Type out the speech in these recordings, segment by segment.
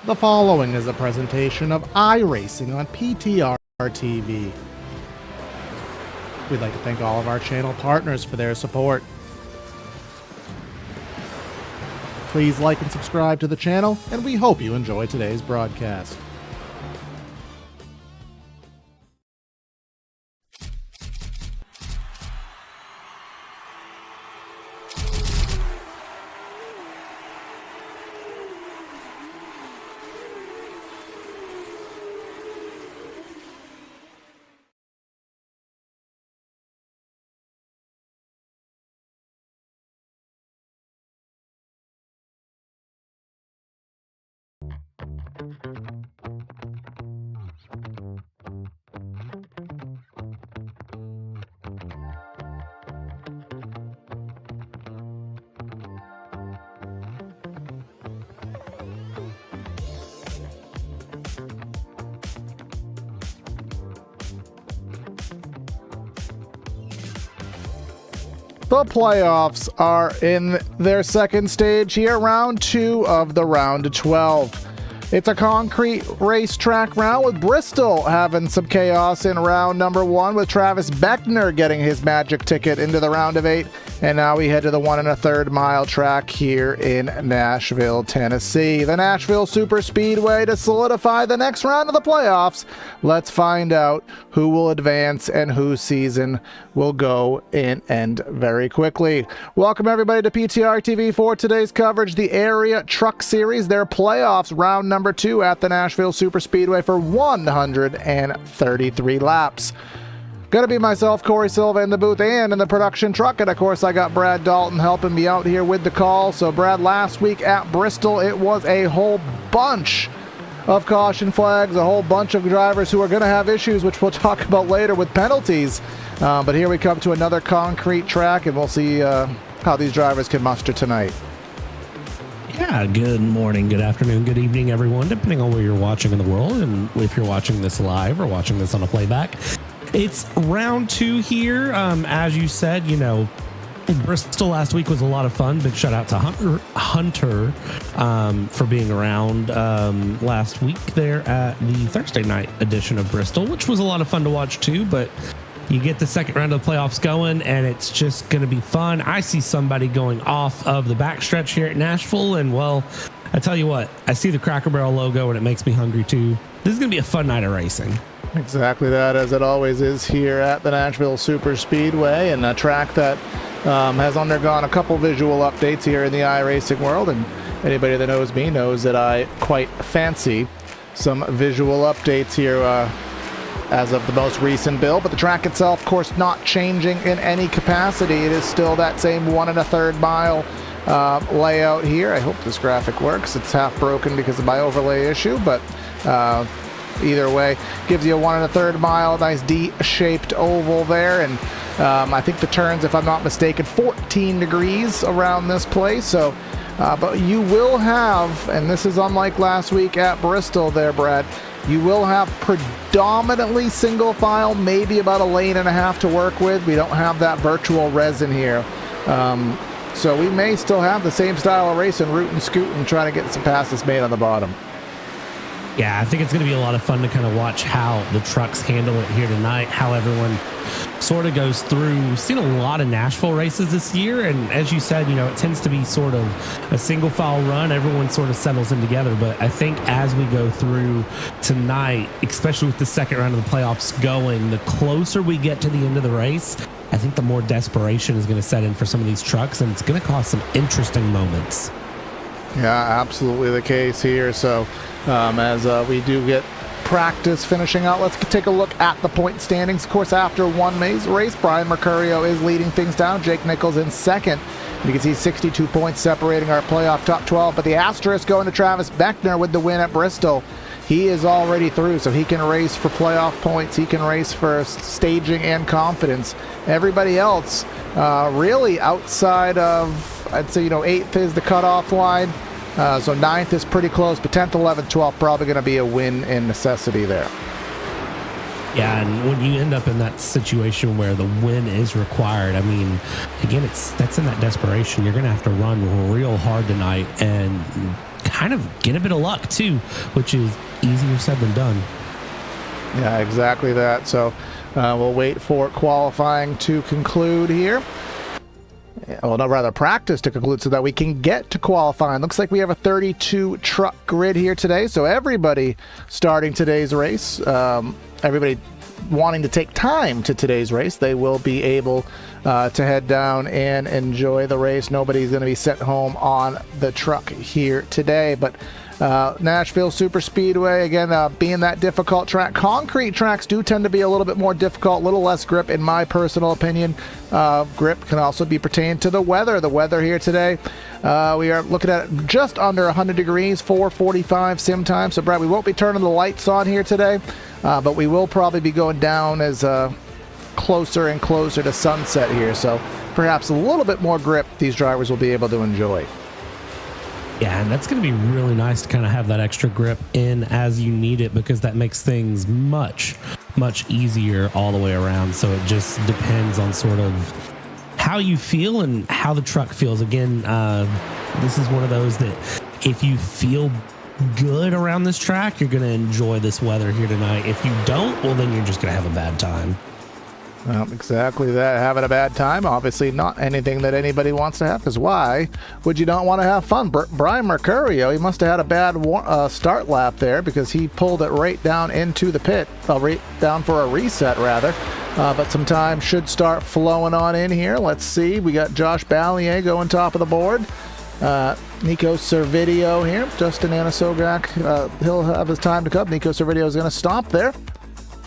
The following is a presentation of iRacing on PTR TV. We'd like to thank all of our channel partners for their support. Please like and subscribe to the channel, and we hope you enjoy today's broadcast. The playoffs are in their second stage here, round 2 of the round 12. It's a concrete racetrack round with Bristol having some chaos in round number 1 with Travis Beckner getting his magic ticket into the round of 8. And now we head to the 1 1/3 mile track here in Nashville, Tennessee. The Nashville Superspeedway to solidify the next round of the playoffs. Let's find out who will advance and whose season will go and end very quickly. Welcome everybody to PTR TV for today's coverage. The Area Truck Series, their playoffs, round number 2 at the Nashville Superspeedway for 133 laps. Gonna be myself, Corey Silva, in the booth and in the production truck. And of course, I got Brad Dalton helping me out here with the call. So Brad, last week at Bristol, it was a whole bunch of caution flags, a whole bunch of drivers who are gonna have issues, which we'll talk about later with penalties. But here we come to another concrete track, and we'll see how these drivers can muster tonight. Yeah, good morning, good afternoon, good evening, everyone, depending on where you're watching in the world and if you're watching this live or watching this on a playback. It's round 2 here. As you said, you know, Bristol last week was a lot of fun. Big shout out to Hunter for being around last week there at the Thursday night edition of Bristol, which was a lot of fun to watch too. But you get the second round of the playoffs going, and it's just going to be fun. I see somebody going off of the backstretch here at Nashville, and well, I tell you what, I see the Cracker Barrel logo, and it makes me hungry too. This is going to be a fun night of racing. Exactly that, as it always is here at the Nashville Superspeedway, and a track that has undergone a couple visual updates here in the iRacing world, and anybody that knows me knows that I quite fancy some visual updates here as of the most recent build. But the track itself, of course, not changing in any capacity. It is still that same 1 1/3 mile layout here. I hope this graphic works. It's half broken because of my overlay issue, but either way, gives you a 1 1/3 mile, nice D-shaped oval there, and I think the turns, if I'm not mistaken, 14 degrees around this place. So, but you will have, and this is unlike last week at Bristol there, Brad, you will have predominantly single file, maybe about a lane and a half to work with. We don't have that virtual resin here. So we may still have the same style of racing, root and scoot, and trying to get some passes made on the bottom. Yeah, I think it's going to be a lot of fun to kind of watch how the trucks handle it here tonight, how everyone sort of goes through. We've seen a lot of Nashville races this year, and as you said, you know, it tends to be sort of a single file run. Everyone sort of settles in together, but I think as we go through tonight, especially with the second round of the playoffs going, the closer we get to the end of the race, I think the more desperation is going to set in for some of these trucks, and it's going to cause some interesting moments. Yeah, absolutely the case here. So as we do get practice finishing out, let's take a look at the point standings. Of course, after one race, Brian Mercurio is leading things down. Jake Nichols in second. You can see 62 points separating our playoff top 12, but the asterisk going to Travis Beckner with the win at Bristol. He is already through, so he can race for playoff points. He can race for staging and confidence. Everybody else really outside of, I'd say, 8th is the cutoff line. So 9th is pretty close, but 10th, 11th, 12th probably going to be a win in necessity there. Yeah, and when you end up in that situation where the win is required, I mean, again, that's in that desperation. You're going to have to run real hard tonight, and kind of get a bit of luck too, which is easier said than done. Yeah, exactly that. So we'll wait for qualifying to conclude here. Well, no, rather practice to conclude so that we can get to qualifying. Looks like we have a 32 truck grid here today. So everybody starting today's race, everybody wanting to take time to today's race, they will be able to head down and enjoy the race. Nobody's going to be sent home on the truck here today, but Nashville Super Speedway, again, being that difficult track. Concrete tracks do tend to be a little bit more difficult, a little less grip in my personal opinion. Grip can also be pertained to the weather. The weather here today, we are looking at just under 100 degrees, 4:45 sim time. So, Brad, we won't be turning the lights on here today, but we will probably be going down as closer and closer to sunset here. So perhaps a little bit more grip these drivers will be able to enjoy. Yeah, and that's going to be really nice to kind of have that extra grip in as you need it, because that makes things much, much easier all the way around. So it just depends on sort of how you feel and how the truck feels. Again, this is one of those that if you feel good around this track, you're going to enjoy this weather here tonight. If you don't, well, then you're just going to have a bad time. Well, exactly that. Having a bad time, obviously not anything that anybody wants to have, because why would you not want to have fun? Brian Mercurio, he must have had a bad start lap there, because he pulled it right down into the pit, right down for a reset rather. But some time should start flowing on in here. Let's see. We got Josh Ballier going top of the board. Nico Servideo here. Justin Anasogak, he'll have his time to come. Nico Servideo is going to stop there.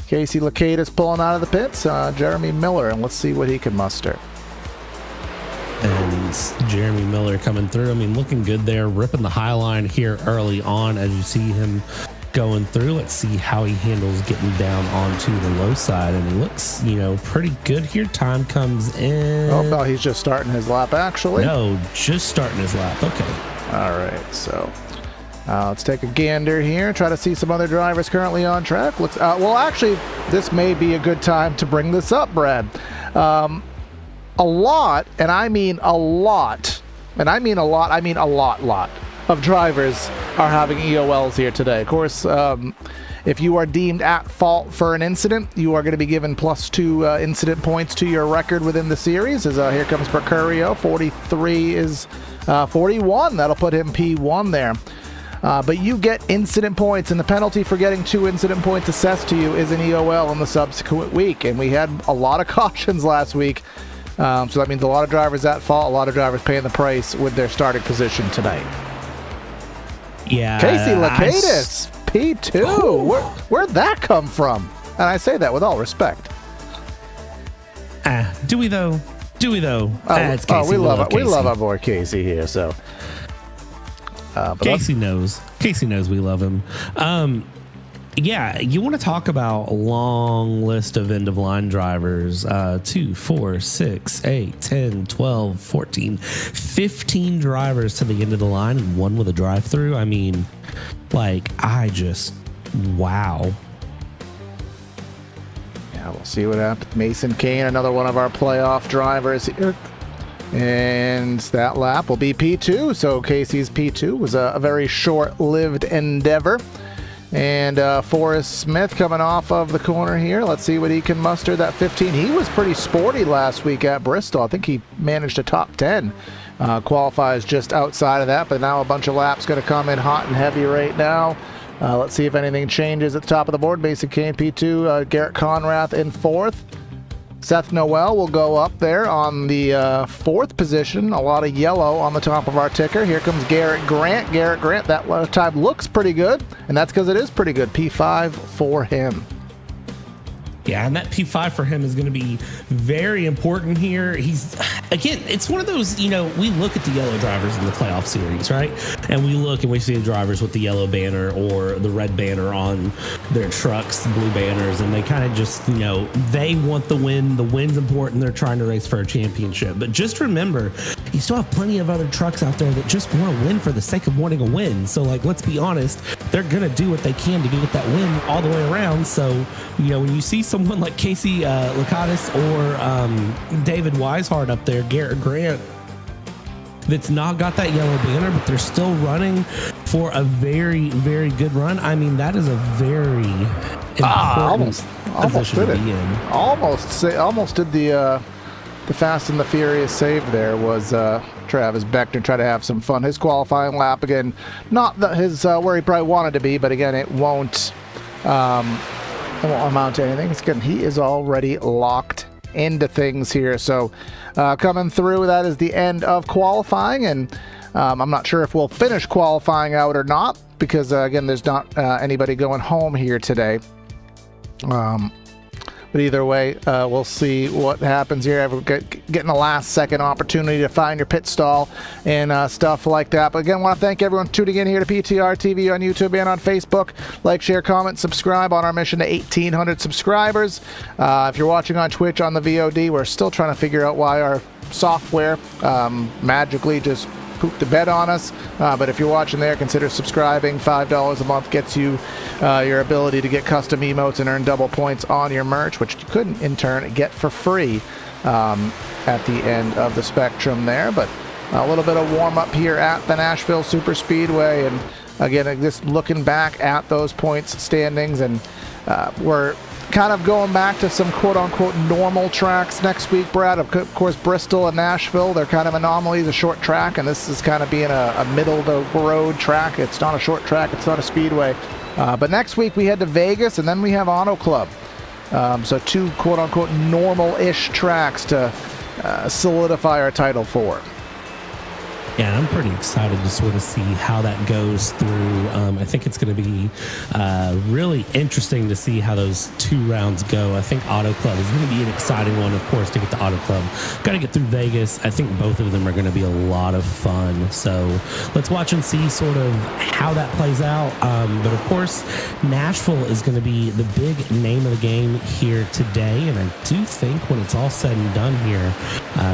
Casey Lakatis pulling out of the pits. Jeremy Miller, and let's see what he can muster. And Jeremy Miller coming through. I mean, looking good there, ripping the high line here early on as you see him going through. Let's see how he handles getting down onto the low side, and he looks, pretty good here. Time comes in. Oh, no, he's just starting his lap, actually. No, just starting his lap. Okay. All right, so let's take a gander here, try to see some other drivers currently on track. Looks well, actually, this may be a good time to bring this up, Brad. A lot, and I mean a lot, of drivers are having EOLs here today. Of course, if you are deemed at fault for an incident, you are going to be given +2 incident points to your record within the series. As here comes Mercurio, 43 is 41. That'll put him P1 there. But you get incident points, and the penalty for getting 2 incident points assessed to you is an EOL in the subsequent week. And we had a lot of cautions last week, so that means a lot of drivers at fault, a lot of drivers paying the price with their starting position tonight. Yeah. Casey Lakatis, P2. Where'd that come from? And I say that with all respect. Do we though? It's Casey. We love our boy Casey here. So. Casey knows we love him. Yeah, you want to talk about a long list of end-of-line drivers. 2, 4, 6, 8, 10, 12, 14, 15 drivers to the end of the line, and one with a drive-through. I mean, wow. Yeah, we'll see what happens. Mason Kane, another one of our playoff drivers here. And that lap will be P2. So Casey's P2 was a very short-lived endeavor. And Forrest Smith coming off of the corner here. Let's see what he can muster. That 15. He was pretty sporty last week at Bristol. I think he managed a top 10. Qualifies just outside of that, but now a bunch of laps going to come in hot and heavy right now. Let's see if anything changes at the top of the board. Mason Kane P2. Garrett Conrath in 4th. Seth Noel will go up there on the 4th position. A lot of yellow on the top of our ticker. Here comes Garrett Grant. That time looks pretty good, and that's because it is pretty good. P5 for him. Yeah, and that P5 for him is going to be very important here. It's one of those, we look at the yellow drivers in the playoff series, right? And we look and we see the drivers with the yellow banner or the red banner on their trucks, the blue banners, and they kind of just, they want the win. The win's important. They're trying to race for a championship. But just remember, you still have plenty of other trucks out there that just want to win for the sake of wanting a win. So, let's be honest, they're going to do what they can to get that win all the way around. So, when you see someone like Casey Lakatis or David Weishart up there, Garrett Grant, that's not got that yellow banner, but they're still running for a very, very good run. I mean, that is a very important position to be in. Almost did the Fast and the Furious save there was Travis Beckner try to have some fun. His qualifying lap, again, not his where he probably wanted to be, but again, it won't amount to anything. Again, he is already locked into things here. So coming through, that is the end of qualifying, and I'm not sure if we'll finish qualifying out or not, because again, there's not anybody going home here today. But either way, we'll see what happens here. Getting a last-second opportunity to find your pit stall and stuff like that. But again, I want to thank everyone tuning in here to PTR TV on YouTube and on Facebook. Like, share, comment, subscribe on our mission to 1,800 subscribers. If you're watching on Twitch on the VOD, we're still trying to figure out why our software magically just pooped the bed on us, but if you're watching there, consider subscribing. $5 a month gets you your ability to get custom emotes and earn double points on your merch, which you couldn't in turn get for free at the end of the spectrum there. But a little bit of warm up here at the Nashville Super Speedway, and again, just looking back at those points standings, and we're kind of going back to some quote-unquote normal tracks next week, Brad. Of course, Bristol and Nashville, they're kind of anomalies, a short track, and this is kind of being a middle-of-the-road track. It's not a short track. It's not a speedway. But next week we head to Vegas, and then we have Auto Club. So two quote-unquote normal-ish tracks to solidify our title for. Yeah, I'm pretty excited to sort of see how that goes through. I think it's going to be really interesting to see how those two rounds go. I think Auto Club is going to be an exciting one, of course, to get to Auto Club. Got to get through Vegas. I think both of them are going to be a lot of fun. So let's watch and see sort of how that plays out. But of course, Nashville is going to be the big name of the game here today. And I do think when it's all said and done here,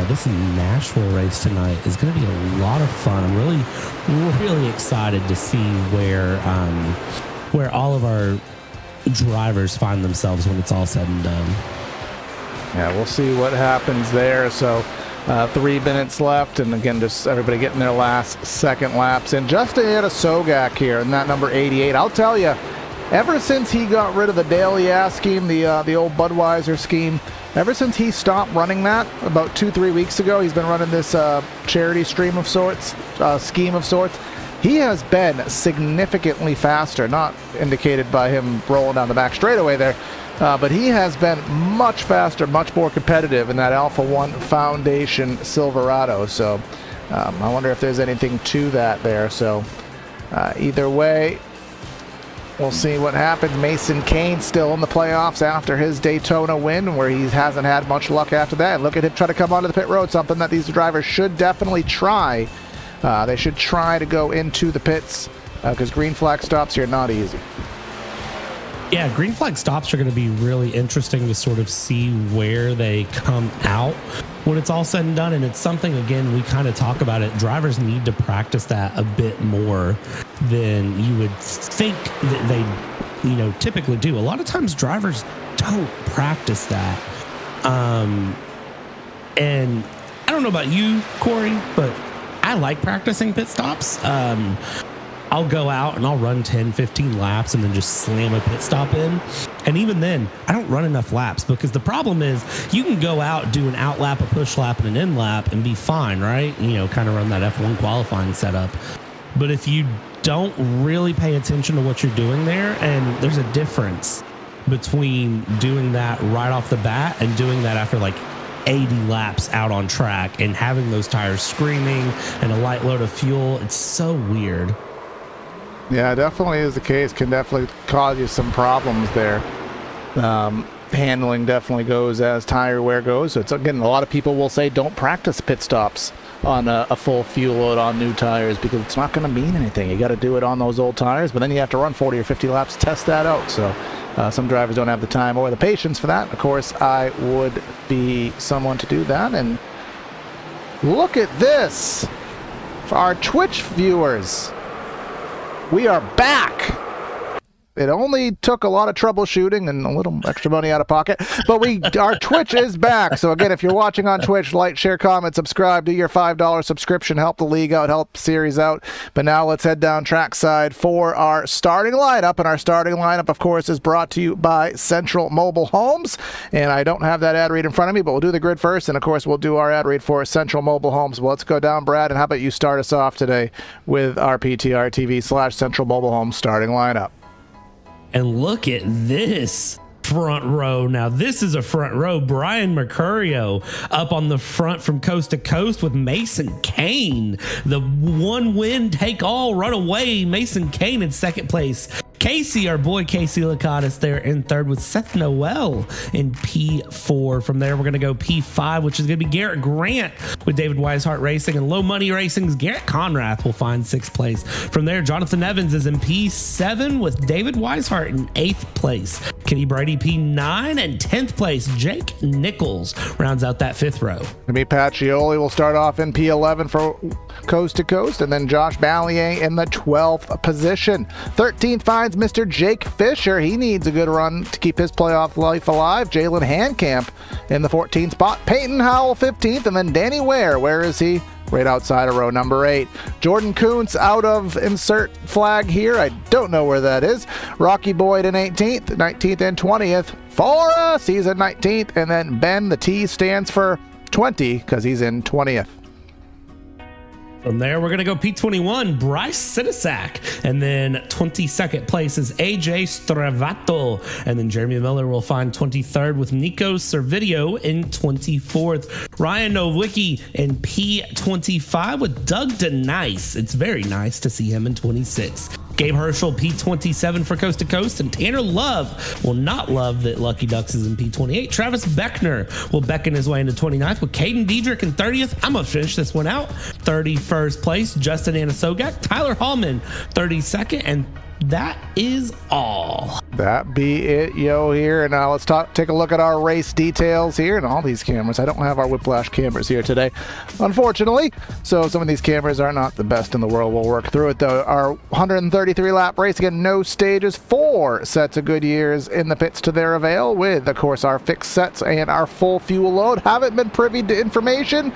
this Nashville race tonight is going to be a lot of fun. I'm really excited to see where all of our drivers find themselves when it's all said and done. Yeah, we'll see what happens there. So 3 minutes left, and again, just everybody getting their last second laps. And just ahead of Sogak here in that number 88. I'll tell you, ever since he got rid of the Dale Yass scheme, the old Budweiser scheme, ever since he stopped running that about 2-3 weeks ago, he's been running this charity scheme of sorts. He has been significantly faster, not indicated by him rolling down the back straightaway there, but he has been much faster, much more competitive in that Alpha 1 Foundation Silverado. So I wonder if there's anything to that there. So either way, we'll see what happens. Mason Kane still in the playoffs after his Daytona win, where he hasn't had much luck after that. And look at him try to come onto the pit road, something that these drivers should definitely try. They should try to go into the pits because green flag stops here are not easy. Yeah, green flag stops are going to be really interesting to sort of see where they come out when it's all said and done. And it's something, again, we kind of talk about it. Drivers need to practice that a bit more than you would think that they, typically do. A lot of times drivers don't practice that. And I don't know about you, Corey, but I like practicing pit stops. I'll go out and I'll run 10, 15 laps and then just slam a pit stop in. And even then, I don't run enough laps because the problem is you can go out, do an out lap, a push lap, and an in lap and be fine, right? Kind of run that F1 qualifying setup. But if you don't really pay attention to what you're doing there, and there's a difference between doing that right off the bat and doing that after like 80 laps out on track and having those tires screaming and a light load of fuel. It's so weird. Yeah, definitely is the case. Can definitely cause you some problems there. Handling definitely goes as tire wear goes. So it's, again, a lot of people will say don't practice pit stops on a full fuel load on new tires because it's not going to mean anything. You got to do it on those old tires, but then you have to run 40 or 50 laps to test that out. So some drivers don't have the time or the patience for that. Of course, I would be someone to do that. And look at this. For our Twitch viewers, we are back. It only took a lot of troubleshooting and a little extra money out of pocket, but our Twitch is back. So again, if you're watching on Twitch, like, share, comment, subscribe, do your $5 subscription, help the league out, help series out. But now let's head down trackside for our starting lineup. And our starting lineup, of course, is brought to you by Central Mobile Homes. And I don't have that ad read in front of me, but we'll do the grid first. And of course, we'll do our ad read for Central Mobile Homes. Well, let's go down, Brad. And how about you start us off today with our PTR TV/Central Mobile Homes starting lineup? And look at this front row. Now, this is a front row. Brian Mercurio up on the front from coast to coast with Mason Kane. The one win, take all, run away. Mason Kane in second place. Casey, our boy Casey Lacatus there in third with Seth Noel in P4. From there, we're going to go P5, which is going to be Garrett Grant with David Weishart Racing, and Low Money Racing's Garrett Conrath will find sixth place. From there, Jonathan Evans is in P7 with David Weishart in eighth place. Kenny Brady P9 and 10th place. Jake Nichols rounds out that fifth row. Me, Pat Scioli will start off in P11 for coast to coast, and then Josh Ballier in the 12th position. 13th finds Mr. Jake Fisher. He needs a good run to keep his playoff life alive. Jalen Handcamp in the 14th spot. Peyton Howell 15th, and then Danny Ware. Where is he? Right outside of row number 8. Jordan Kuntz out of insert flag here. I don't know where that is. Rocky Boyd in 18th, 19th and 20th. For us, he's in 19th. And then Ben, the T stands for 20 because he's in 20th. From there, we're going to go P21, Bryce Sinisak. And then 22nd place is AJ Stravato. And then Jeremy Miller will find 23rd with Nico Servideo in 24th. Ryan Nowicki in P25 with Doug DeNice. It's very nice to see him in 26th. Gabe Herschel, P27 for Coast to Coast, and Tanner Love will not love that Lucky Ducks is in P28. Travis Beckner will beckon his way into 29th with Caden Diedrich in 30th. I'm going to finish this one out. 31st place, Justin Anasogak. Tyler Hallman, 32nd, and that is all. That be it, yo, here. And now let's take a look at our race details here and all these cameras. I don't have our Whiplash cameras here today, unfortunately. So some of these cameras are not the best in the world. We'll work through it, though. Our 133-lap race, again, no stages, 4 sets of Goodyears in the pits to their avail with, of course, our fixed sets and our full fuel load. Haven't been privy to information,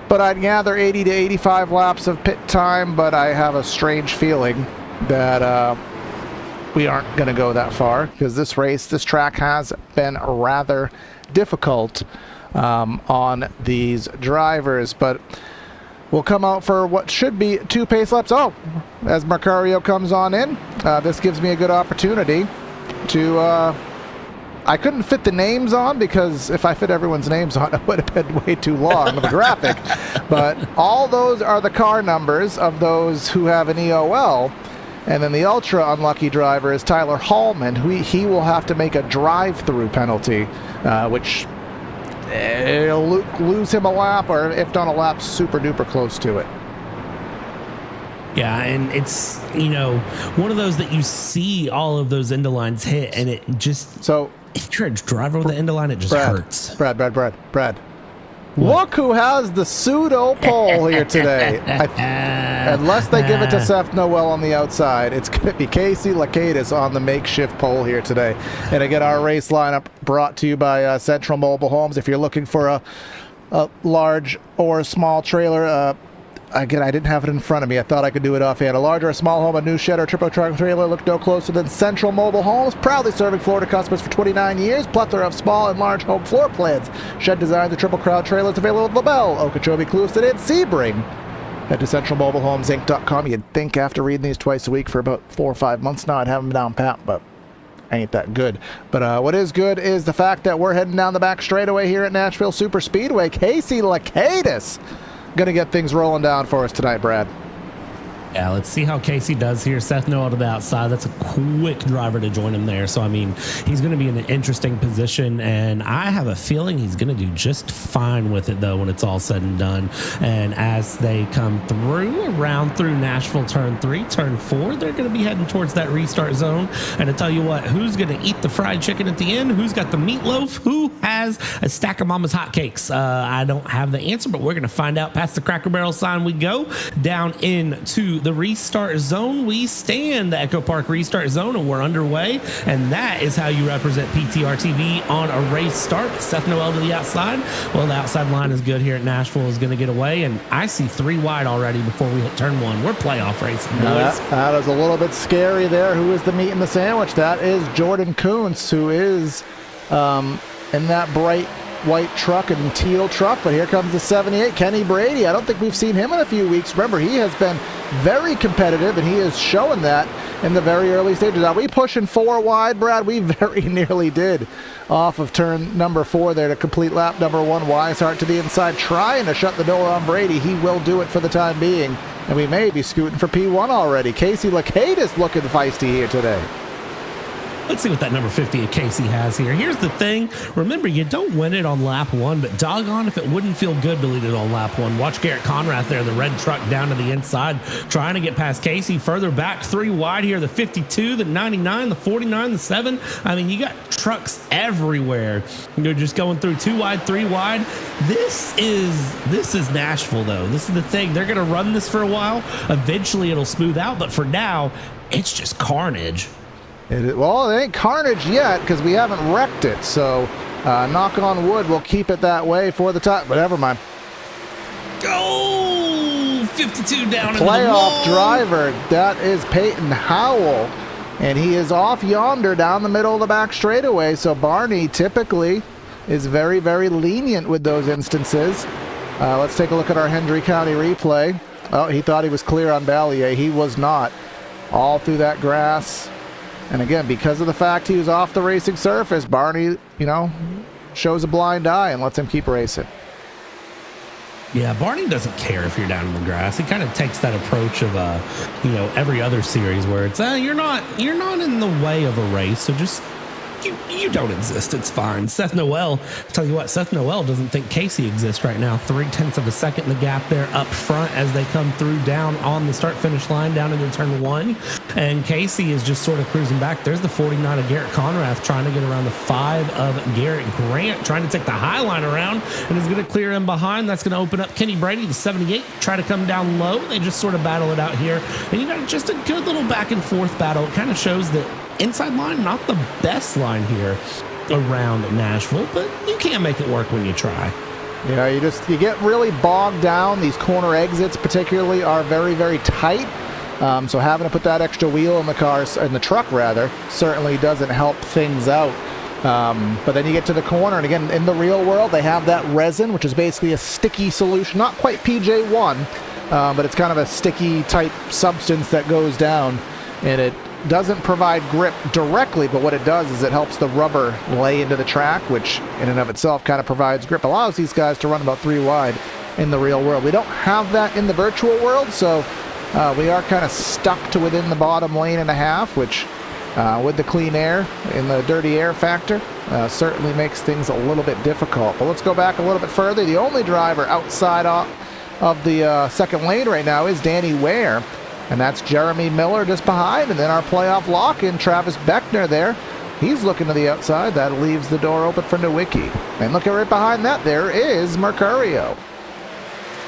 but I'd gather 80 to 85 laps of pit time, but I have a strange feeling that we aren't going to go that far because this track has been rather difficult on these drivers, but we'll come out for what should be 2 pace laps. Oh, as Mercurio comes on in, this gives me a good opportunity to I couldn't fit the names on because if I fit everyone's names on, it would have been way too long of a graphic. But all those are the car numbers of those who have an EOL. And then the ultra unlucky driver is Tyler Hallman, who he will have to make a drive-through penalty, which will lose him a lap, or if not a lap, super-duper close to it. Yeah, and it's, one of those that you see all of those end lines hit, and it just... So if you're a driver with the end line, it just hurts. Brad. Look who has the pseudo pole here today. Unless they give it to Seth Noel on the outside, it's going to be Casey Lacatus on the makeshift pole here today. And again, our race lineup brought to you by Central Mobile Homes. If you're looking for a large or a small trailer, again, I didn't have it in front of me. I thought I could do it offhand. A large or a small home, a new shed or triple truck trailer, look no closer than Central Mobile Homes. Proudly serving Florida customers for 29 years. Plethora of small and large home floor plans. Shed designs and triple crowd trailers available at LaBelle, Okeechobee, Clewiston, and Sebring. Head to centralmobilehomesinc.com. You'd think after reading these twice a week for about 4 or 5 months now, I'd have them down pat, but ain't that good. But what is good is the fact that we're heading down the back straightaway here at Nashville Super Speedway. Casey Lacatus gonna get things rolling down for us tonight, Brad. Yeah, let's see how Casey does here. Seth Noel to the outside. That's a quick driver to join him there. So, I mean, he's going to be in an interesting position, and I have a feeling he's going to do just fine with it, though, when it's all said and done. And as they come around through Nashville turn 3, turn 4, they're going to be heading towards that restart zone. And to tell you what, who's going to eat the fried chicken at the end? Who's got the meatloaf? Who has a stack of Mama's hotcakes? I don't have the answer, but we're going to find out. Past the Cracker Barrel sign we go, down into to the restart zone. We stand, the Echo Park restart zone, and we're underway. And that is how you represent PTR TV on a race start. Seth Noel to the outside. Well, the outside line is good here at Nashville, is going to get away. And I see 3 wide already before we hit turn 1. We're playoff racing, boys. That is a little bit scary there. Who is the meat in the sandwich? That is Jordan Kuntz, who is in that bright white truck and teal truck. But here comes the 78, Kenny Brady. I don't think we've seen him in a few weeks. Remember, he has been very competitive, and he is showing that in the very early stages. Are we pushing 4 wide, Brad? We very nearly did off of turn number 4 there to complete lap number 1. Weishart to the inside, trying to shut the door on Brady. He will do it for the time being, and we may be scooting for P1 already. Casey Lacade looking feisty here today. Let's see what that number 50 of Casey has here. Here's the thing. Remember, you don't win it on lap 1, but doggone if it wouldn't feel good to lead it on lap 1. Watch Garrett Conrath there, the red truck down to the inside, trying to get past Casey. Further back, 3 wide here, the 52, the 99, the 49, the 7. I mean, you got trucks everywhere. You're just going through 2 wide, 3 wide. This is Nashville, though. This is the thing. They're going to run this for a while. Eventually, it'll smooth out, but for now, it's just carnage. Well, it ain't carnage yet because we haven't wrecked it. So, knock on wood, we'll keep it that way for the time. But never mind. Oh, 52 down in the wall. Playoff driver, that is Peyton Howell. And he is off yonder down the middle of the back straightaway. So Barney typically is very, very lenient with those instances. Let's take a look at our Hendry County replay. Oh, he thought he was clear on Ballier. He was not. All through that grass. And again, because of the fact he was off the racing surface, Barney, shows a blind eye and lets him keep racing. Yeah, Barney doesn't care if you're down in the grass. He kind of takes that approach of, every other series where it's, you're not in the way of a race, so just you don't exist. It's fine. Seth Noel, tell you what, Seth Noel doesn't think Casey exists right now. 0.3 of a second in the gap there up front as they come through down on the start-finish line down into turn 1. And Casey is just sort of cruising back. There's the 49 of Garrett Conrath trying to get around the 5 of Garrett Grant, trying to take the high line around and is going to clear him behind. That's going to open up Kenny Brady, the 78, try to come down low. They just sort of battle it out here. And you got just a good little back and forth battle. It kind of shows that inside line, not the best line here around Nashville, but you can't make it work when you try. Yeah, you get really bogged down. These corner exits particularly are very, very tight. So having to put that extra wheel in the truck rather, certainly doesn't help things out. But then you get to the corner, and again, in the real world, they have that resin, which is basically a sticky solution, not quite PJ1, but it's kind of a sticky type substance that goes down, and it doesn't provide grip directly, but what it does is it helps the rubber lay into the track, which in and of itself kind of provides grip, allows these guys to run about 3 wide in the real world. We don't have that in the virtual world, so we are kind of stuck to within the bottom lane and a half, which with the clean air and the dirty air factor certainly makes things a little bit difficult. But let's go back a little bit further. The only driver outside of the second lane right now is Danny Ware. And that's Jeremy Miller just behind. And then our playoff lock-in, Travis Beckner there. He's looking to the outside. That leaves the door open for Nowicki. And looking right behind that, there is Mercurio.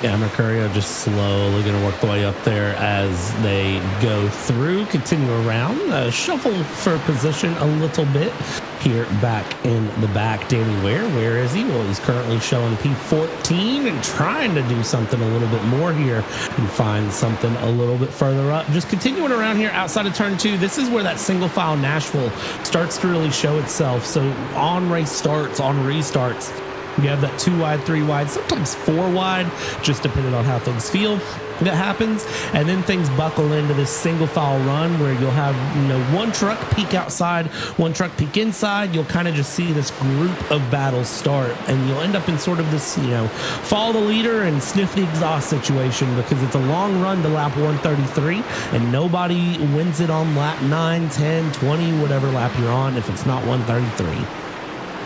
Yeah, Mercurio just slowly going to work the way up there as they go through, continue around, shuffle for position a little bit here back in the back. Danny Ware, where is he? Well, he's currently showing P14 and trying to do something a little bit more here and find something a little bit further up. Just continuing around here outside of turn 2. This is where that single file Nashville starts to really show itself. So on race starts, on restarts, you have that 2 wide, 3 wide, sometimes 4 wide, just depending on how things feel. That happens, and then things buckle into this single file run where you'll have one truck peek outside, one truck peek inside. You'll kind of just see this group of battles start, and you'll end up in sort of this follow the leader and sniff the exhaust situation, because it's a long run to lap 133 and nobody wins it on lap 9, 10, 20, whatever lap you're on if it's not 133.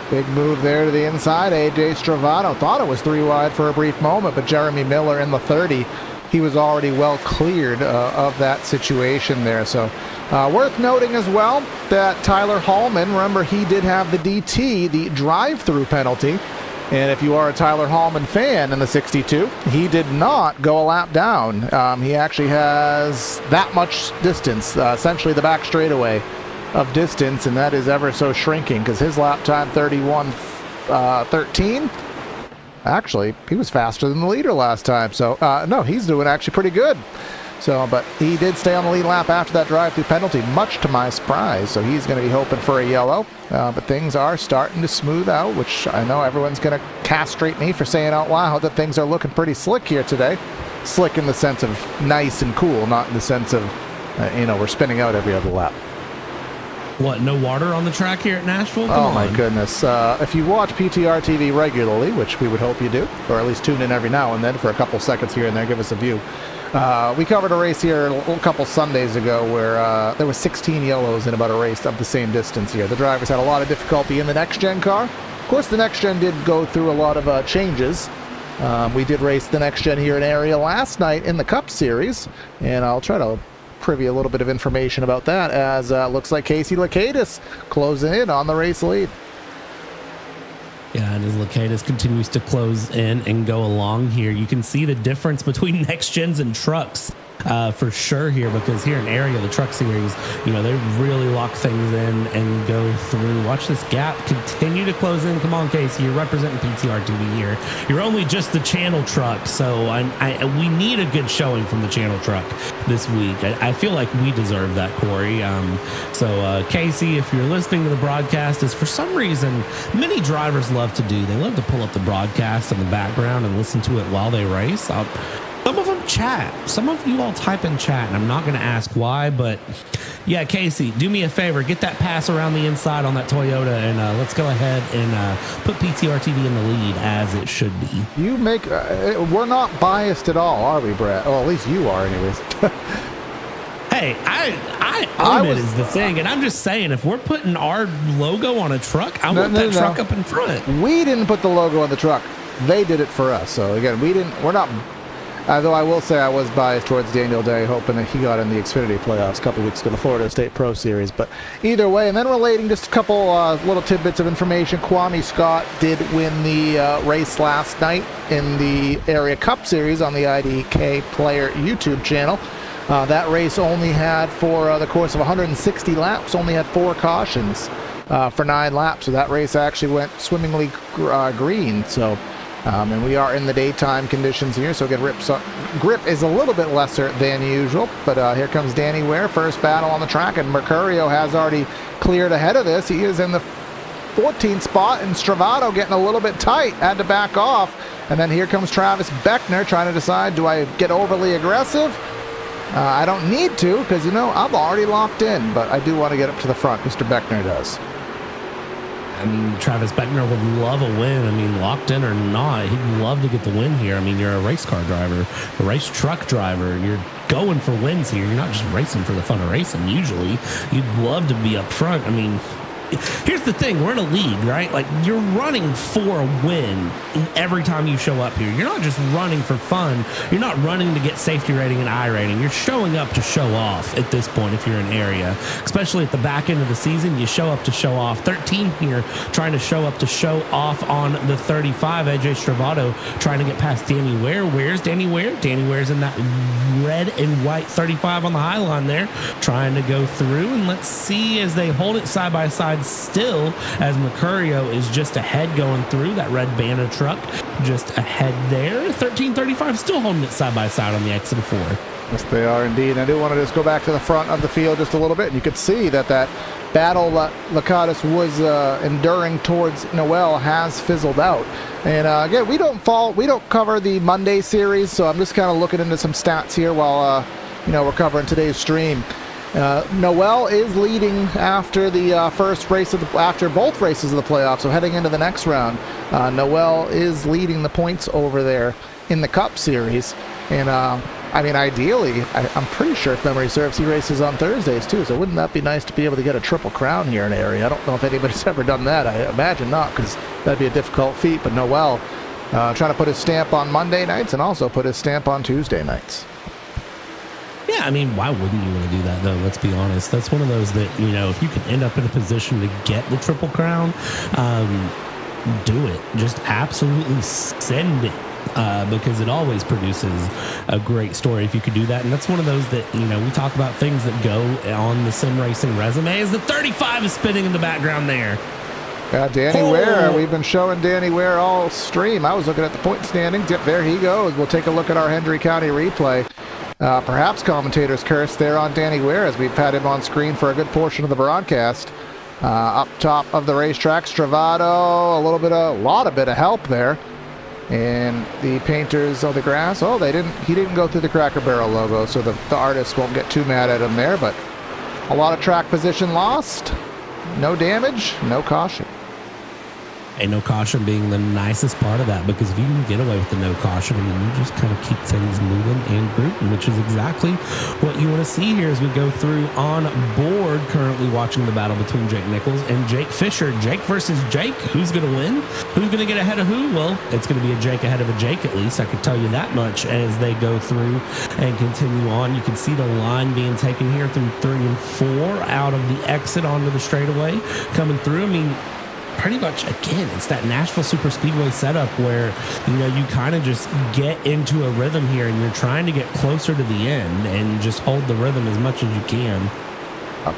Big move there to the inside. AJ Stravano thought it was 3 wide for a brief moment, but Jeremy Miller in the 30, he was already well cleared of that situation there. So worth noting as well that Tyler Hallman, remember he did have the DT, the drive-through penalty, And if you are a Tyler Hallman fan in the 62, he did not go a lap down. He actually has that much distance, essentially the back straightaway of distance, and that is ever so shrinking because his lap time 31:13. Actually, he was faster than the leader last time. So, no, he's doing actually pretty good. So, but he did stay on the lead lap after that drive-through penalty, much to my surprise. So he's going to be hoping for a yellow. But things are starting to smooth out, which I know everyone's going to castrate me for saying out loud that things are looking pretty slick here today. Slick in the sense of nice and cool, not in the sense of, we're spinning out every other lap. What, no water on the track here at Nashville? Come on. My goodness. If you watch PTR TV regularly, which we would hope you do, or at least tune in every now and then for a couple seconds here and there, give us a view. We covered a race here a couple Sundays ago where there was 16 yellows in about a race of the same distance here. The drivers had a lot of difficulty in the next-gen car. Of course, the next-gen did go through a lot of changes. We did race the next-gen here in area last night in the Cup Series, and I'll try to privy a little bit of information about that as looks like Casey Lakatos closing in on the race lead. Yeah, and as Lakatos continues to close in and go along here, you can see the difference between next gens and trucks for sure here, because here in area, the truck series, they really lock things in and go through. Watch this gap continue to close in. Come on, Casey, you're representing PTR TV here. You're only just the channel truck, so we need a good showing from the channel truck this week. I feel like we deserve that, Corey. So Casey, if you're listening to the broadcast, as for some reason many drivers love to do, they love to pull up the broadcast in the background and listen to it while they race. Some of them chat. Some of you all type in chat, and I'm not going to ask why, but yeah, Casey, do me a favor. Get that pass around the inside on that Toyota, and let's go ahead and put PTR TV in the lead as it should be. We're not biased at all, are we, Brett? Oh, at least you are, anyways. Hey, I own it is the thing, and I'm just saying, if we're putting our logo on a truck, I want that truck up in front. We didn't put the logo on the truck. They did it for us. So again, we're not. Though I will say I was biased towards Daniel Day, hoping that he got in the Xfinity playoffs a couple weeks ago, the Florida State Pro Series. But either way, and then relating just a couple little tidbits of information, Kwame Scott did win the race last night in the Area Cup Series on the IDK Player YouTube channel. That race only had, for the course of 160 laps, only had 4 cautions for 9 laps. So that race actually went swimmingly green. So. And we are in the daytime conditions here, so again, grip is a little bit lesser than usual. But here comes Danny Ware, first battle on the track, and Mercurio has already cleared ahead of this. He is in the 14th spot, and Stravato getting a little bit tight, had to back off. And then here comes Travis Beckner trying to decide, do I get overly aggressive? I don't need to, because, I'm already locked in, but I do want to get up to the front. Mr. Beckner does. I mean, Travis Beckner would love a win. I mean, locked in or not, he'd love to get the win here. I mean, you're a race car driver, a race truck driver. You're going for wins here. You're not just racing for the fun of racing. Usually, you'd love to be up front. I mean, here's the thing. We're in a league, right? Like, you're running for a win every time you show up here. You're not just running for fun. You're not running to get safety rating and iRating. You're showing up to show off at this point if you're in area. Especially at the back end of the season, you show up to show off. 13 here trying to show up to show off on the 35. AJ Stravato trying to get past Danny Ware. Where's Danny Ware? Danny Ware's in that red and white 35 on the high line there, trying to go through. And let's see as they hold it side by side still, as Mercurio is just ahead going through that red banner truck, just ahead there. 13:35 still holding it side by side on the exit of 4. Yes, they are indeed. I do want to just go back to the front of the field just a little bit, and you could see that battle that Lakatos was enduring towards Noel has fizzled out. And again, we don't cover the Monday series, so I'm just kind of looking into some stats here while we're covering today's stream. Noel is leading after the first race after both races of the playoffs, so heading into the next round. Noel is leading the points over there in the Cup Series, and ideally, I'm pretty sure if memory serves, he races on Thursdays too. So wouldn't that be nice to be able to get a triple crown here in the area? I don't know if anybody's ever done that. I imagine not, because that'd be a difficult feat. But Noel trying to put his stamp on Monday nights and also put his stamp on Tuesday nights. Yeah, I mean, why wouldn't you want to do that, though? Let's be honest. That's one of those that, if you can end up in a position to get the Triple Crown, do it. Just absolutely send it. Because it always produces a great story if you could do that. And that's one of those that, we talk about things that go on the sim racing resume. As the 35 is spinning in the background there. Danny Ware. We've been showing Danny Ware all stream. I was looking at the point standings. Yep, there he goes. We'll take a look at our Hendry County replay. Perhaps commentators curse there on Danny Ware as we've had him on screen for a good portion of the broadcast. Up top of the racetrack, Stravado, a lot of help there. And the painters of the grass, he didn't go through the Cracker Barrel logo, so the artists won't get too mad at him there, but a lot of track position lost, no damage, no caution. And no caution being the nicest part of that, because if you can get away with the no caution, you just kind of keep things moving and grooving, which is exactly what you want to see here as we go through on board. Currently watching the battle between Jake Nichols and Jake Fisher. Jake versus Jake. Who's going to win? Who's going to get ahead of who? Well, it's going to be a Jake ahead of a Jake, at least. I can tell you that much as they go through and continue on. You can see the line being taken here through 3 and 4 out of the exit onto the straightaway coming through. Pretty much, again, it's that Nashville Super Speedway setup where, you kind of just get into a rhythm here and you're trying to get closer to the end and just hold the rhythm as much as you can.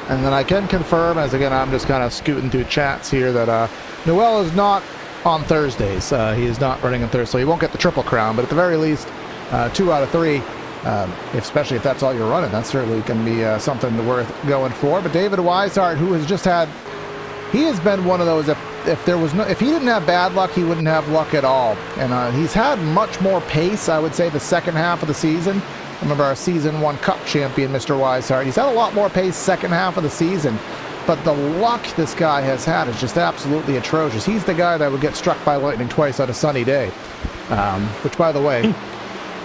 And then I can confirm, as again, I'm just kind of scooting through chats here, that Noel is not on Thursdays. He is not running on Thursday, so he won't get the Triple Crown, but at the very least, 2 out of 3, especially if that's all you're running, that's certainly going to be something worth going for. But David Weishart, who has just had, he has been one of those, if he didn't have bad luck, he wouldn't have luck at all. And he's had much more pace, I would say, the second half of the season. Remember our Season 1 Cup champion, Mr. Weishart. He's had a lot more pace second half of the season. But the luck this guy has had is just absolutely atrocious. He's the guy that would get struck by lightning twice on a sunny day. Which, by the way,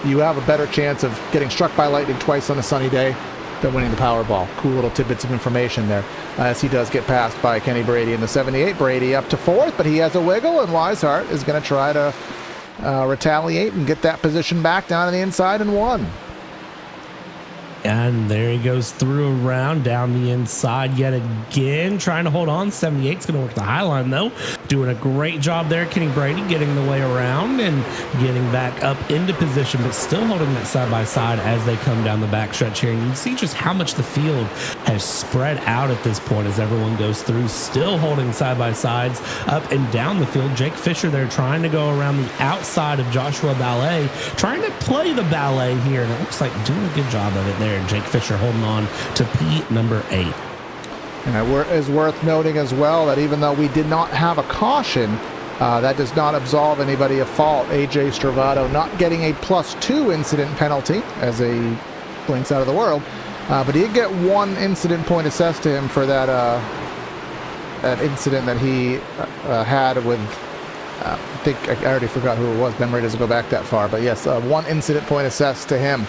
you have a better chance of getting struck by lightning twice on a sunny day than winning the Powerball. Cool little tidbits of information there. As he does get passed by Kenny Brady in the 78. Brady up to 4th, but he has a wiggle, and Weishart is going to try to retaliate and get that position back down on the inside and 1. And there he goes through around down the inside yet again, trying to hold on. 78's going to work the high line, though. Doing a great job there. Kenny Brady getting the way around and getting back up into position, but still holding that side-by-side as they come down the backstretch here. And you can see just how much the field has spread out at this point as everyone goes through, still holding side-by-sides up and down the field. Jake Fisher there trying to go around the outside of Joshua Ballet, trying to play the ballet here, and it looks like doing a good job of it there. Jake Fisher holding on to P number 8. And it is worth noting as well that even though we did not have a caution, that does not absolve anybody of fault. AJ Stravado not getting a +2 incident penalty as a blinks out of the world, but he did get 1 incident point assessed to him for that incident that he had with I think I already forgot who it was. Memory doesn't go back that far, but yes, 1 incident point assessed to him.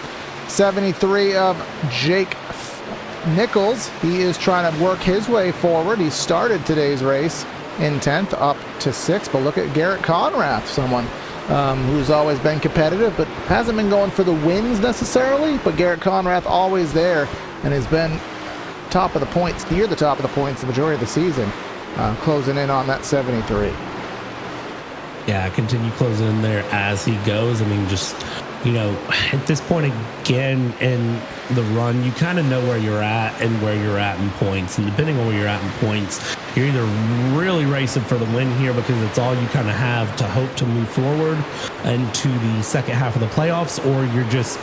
73 of Jake Nichols. He is trying to work his way forward. He started today's race in 10th, up to 6th. But look at Garrett Conrath, someone who's always been competitive, but hasn't been going for the wins necessarily. But Garrett Conrath always there and has been top of the points, near the top of the points the majority of the season, closing in on that 73. Yeah, continue closing in there as he goes. Just, at this point again in the run, you kind of know where you're at and where you're at in points. And depending on where you're at in points, you're either really racing for the win here because it's all you kind of have to hope to move forward into the second half of the playoffs, or you're just,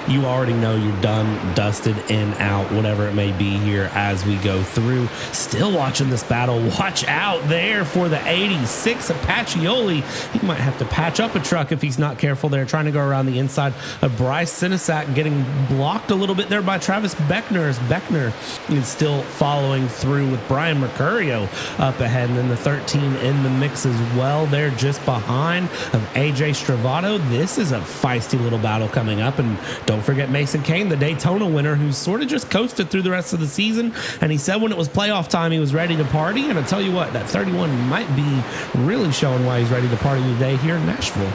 you already know you're done, dusted, in, out, whatever it may be here as we go through. Still watching this battle. Watch out there for the 86 Apacheoli. He might have to patch up a truck if he's not careful there, trying to go around the inside of Bryce Sinesak, getting blocked a little bit there by Travis Beckner, as Beckner is still following through with Brian Mercurio up ahead, and then the 13 in the mix as well. They're just behind of AJ Stravado. This is a feisty little battle coming up, and don't forget Mason Kane, the Daytona winner, who sort of just coasted through the rest of the season. And he said when it was playoff time, he was ready to party. And I tell you what, that 31 might be really showing why he's ready to party today here in Nashville.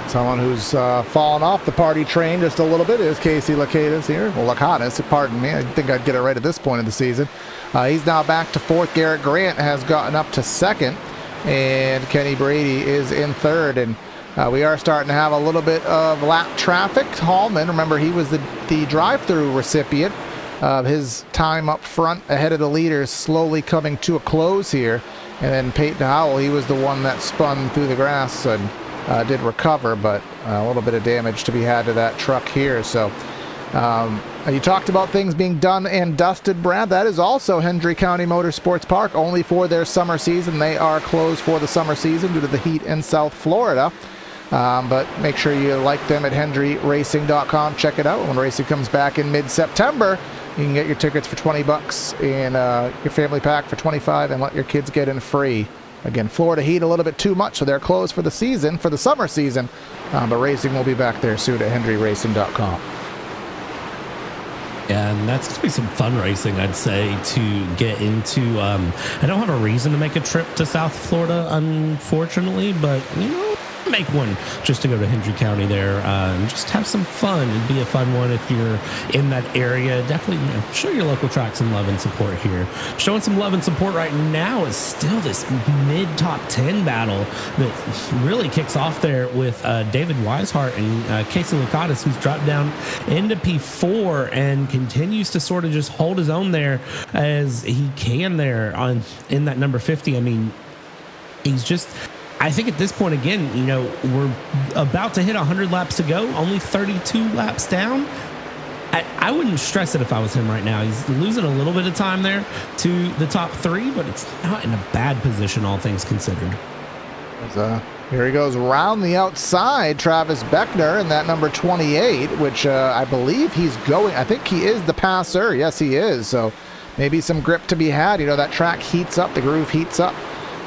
Someone who's fallen off the party train just a little bit is Casey Lakatis here. Well, Lakatis, pardon me. I think I'd get it right at this point of the season. He's now back to 4th. Garrett Grant has gotten up to 2nd. and Kenny Brady is in third. And we are starting to have a little bit of lap traffic. Hallman, remember, he was the drive-through recipient. His time up front ahead of the leaders slowly coming to a close here. And then Peyton Howell, he was the one that spun through the grass and did recover, but a little bit of damage to be had to that truck here. So you talked about things being done and dusted, Brad. That is also Hendry County Motorsports Park, only for their summer season. They are closed for the summer season due to the heat in South Florida. But make sure you like them at HendryRacing.com. Check it out. When racing comes back in mid-September, you can get your tickets for $20 and your family pack for $25 and let your kids get in free. Again, Florida heat a little bit too much, so they're closed for the season, for the summer season. But racing will be back there soon at HendryRacing.com. And that's going to be some fun racing, I'd say, to get into. I don't have a reason to make a trip to South Florida, unfortunately, but, make one just to go to Hendry County there and just have some fun. It'd be a fun one if you're in that area. Definitely show your local track some love and support here. Showing some love and support right now is still this mid-top 10 battle that really kicks off there with David Weishart and Casey Lucatis, who's dropped down into P4 and continues to sort of just hold his own there as he can there in that number 50. I mean, he's just... I think at this point, again, we're about to hit 100 laps to go, only 32 laps down. I wouldn't stress it if I was him right now. He's losing a little bit of time there to the top three, but it's not in a bad position, all things considered. Here he goes round the outside, Travis Beckner in that number 28, which I believe he's going. I think he is the passer. Yes, he is. So maybe some grip to be had. That track heats up, the groove heats up.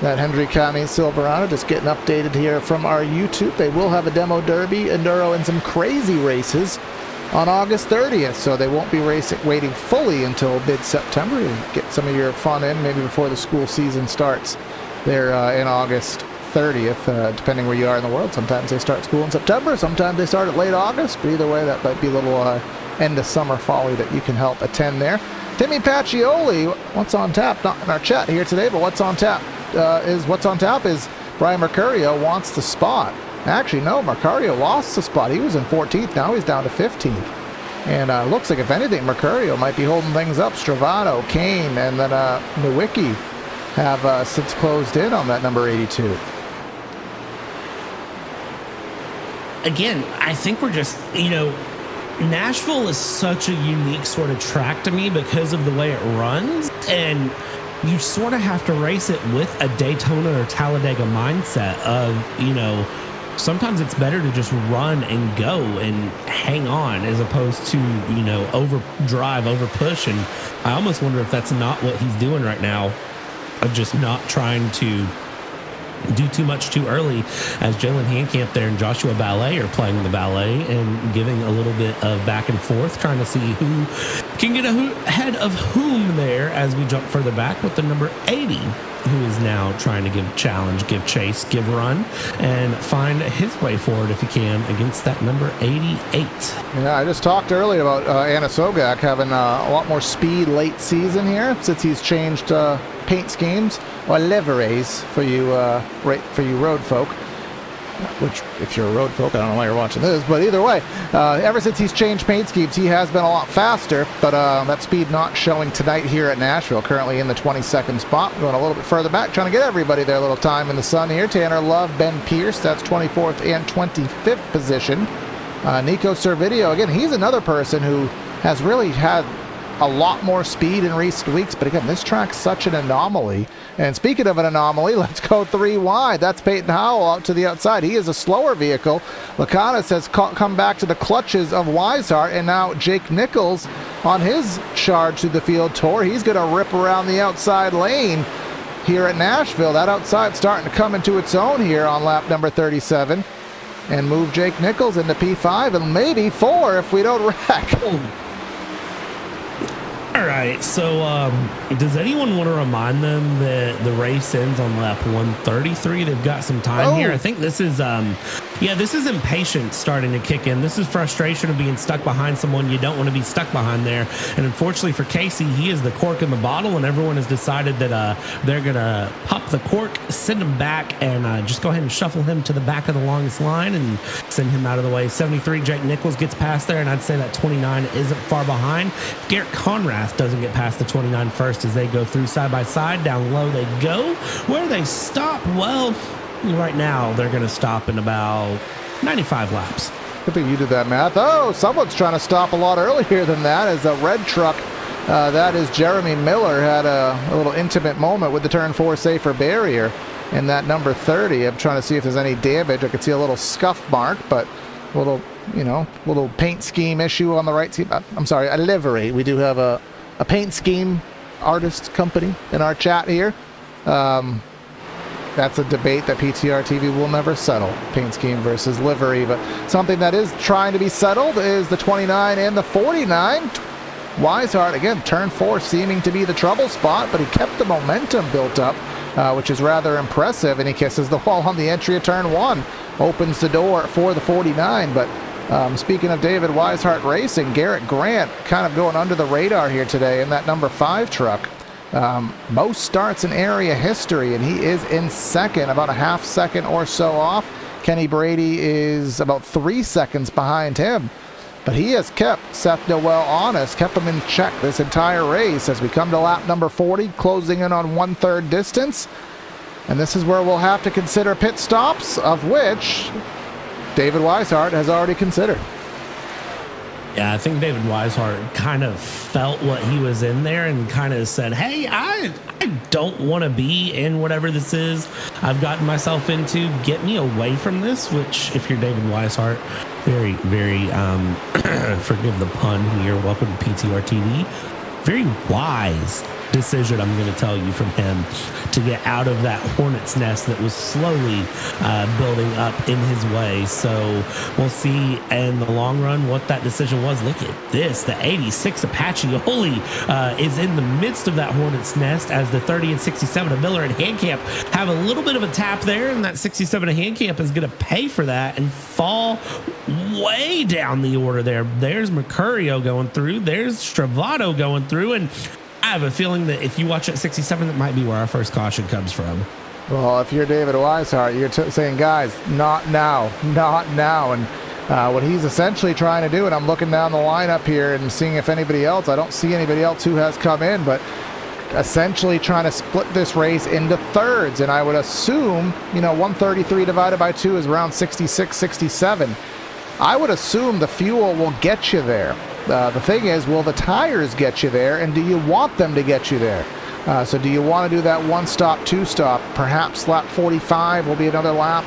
That Hendry County Silverado, just getting updated here from our YouTube. They will have a demo derby, enduro, and some crazy races on August 30th. So they won't be waiting fully until mid-September to get some of your fun in, maybe before the school season starts there in August 30th, depending where you are in the world. Sometimes they start school in September, sometimes they start at late August, but either way, that might be a little end of summer folly that you can help attend there. Timmy Pacioli, what's on tap? Not in our chat here today, but what's on tap? Is Brian Mercurio wants the spot. Actually, no, Mercurio lost the spot. He was in 14th. Now he's down to 15th. And looks like, if anything, Mercurio might be holding things up. Stravano, Kane, and then Nowicki have since closed in on that number 82. Again, I think we're just, Nashville is such a unique sort of track to me because of the way it runs. And you sort of have to race it with a Daytona or Talladega mindset of, sometimes it's better to just run and go and hang on as opposed to, overdrive, over push. And I almost wonder if that's not what he's doing right now, of just not trying to do too much too early, as Jalen Handcamp there and Joshua Ballet are playing the ballet and giving a little bit of back and forth, trying to see who can get ahead of whom there as we jump further back with the number 80, who is now trying to give challenge, give chase, give run, and find his way forward if he can against that number 88. Yeah, I just talked earlier about Anasogak having a lot more speed late season here since he's changed paint schemes, or liveries for you road folk. Which, if you're a road folk, I don't know why you're watching this, but either way, ever since he's changed paint schemes, he has been a lot faster, but that speed not showing tonight here at Nashville, currently in the 22nd spot, going a little bit further back, trying to get everybody their little time in the sun here. Tanner Love, Ben Pierce, that's 24th and 25th position. Nico Servideo, again, he's another person who has really had a lot more speed in recent weeks, but again, this track's such an anomaly. And speaking of an anomaly, let's go 3 wide. That's Peyton Howell out to the outside. He is a slower vehicle. Lacanis has come back to the clutches of Weishart, and now Jake Nichols on his charge to the field tour. He's going to rip around the outside lane here at Nashville. That outside starting to come into its own here on lap number 37 and move Jake Nichols into P5 and maybe 4 if we don't wreck. All right, so does anyone want to remind them that the race ends on lap 133? They've got some time here. I think this is, this is impatience starting to kick in. This is frustration of being stuck behind someone you don't want to be stuck behind there. And unfortunately for Casey, he is the cork in the bottle, and everyone has decided that they're going to pop the cork, send him back, and just go ahead and shuffle him to the back of the longest line and send him out of the way. 73, Jake Nichols gets past there, and I'd say that 29 isn't far behind. Garrett Conrath doesn't get past the 29 first as they go through side by side. Down low they go. Where they stop? Well, right now they're going to stop in about 95 laps. Good thing you did that math. Oh, someone's trying to stop a lot earlier than that as a red truck. That is Jeremy Miller had a little intimate moment with the turn 4 safer barrier in that number 30. I'm trying to see if there's any damage. I could see a little scuff mark, but a little paint scheme issue on the right seat. I'm sorry, a livery. We do have a paint scheme artist company in our chat here. That's a debate that PTR TV will never settle, paint scheme versus livery, but something that is trying to be settled is the 29 and the 49. Weishart, again, turn 4 seeming to be the trouble spot, but he kept the momentum built up, which is rather impressive, and he kisses the wall on the entry of turn 1, opens the door for the 49, but speaking of David Weishart Racing, Garrett Grant kind of going under the radar here today in that number 5 truck. Most starts in area history, and he is in second, about a half second or so off. Kenny Brady is about 3 seconds behind him. But he has kept Seth Noel honest, kept him in check this entire race as we come to lap number 40, closing in on 1/3 distance. And this is where we'll have to consider pit stops, of which David Weishart has already considered. Yeah, I think David Weishart kind of felt what he was in there and kind of said, hey, I don't want to be in whatever this is I've gotten myself into. Get me away from this, which if you're David Weishart, very, very, forgive the pun here, welcome to PTR TV, very wise decision, I'm going to tell you, from him to get out of that hornet's nest that was slowly building up in his way. So we'll see in the long run what that decision was. Look at this. The 86 Apache Oli is in the midst of that hornet's nest as the 30 and 67 of Miller and Handcamp have a little bit of a tap there, and that 67 of Handcamp is going to pay for that and fall way down the order there. There's Mercurio going through. There's Stravato going through, and I have a feeling that if you watch at 67, that might be where our first caution comes from. Well, if you're David Weishart, you're saying, guys, not now, not now. And what he's essentially trying to do, and I'm looking down the lineup here and seeing if anybody else, I don't see anybody else who has come in, but essentially trying to split this race into thirds. And I would assume, 133 divided by 2 is around 66, 67. I would assume the fuel will get you there. The thing is, will the tires get you there, and do you want them to get you there? So do you want to do that one-stop, two-stop? Perhaps lap 45 will be another lap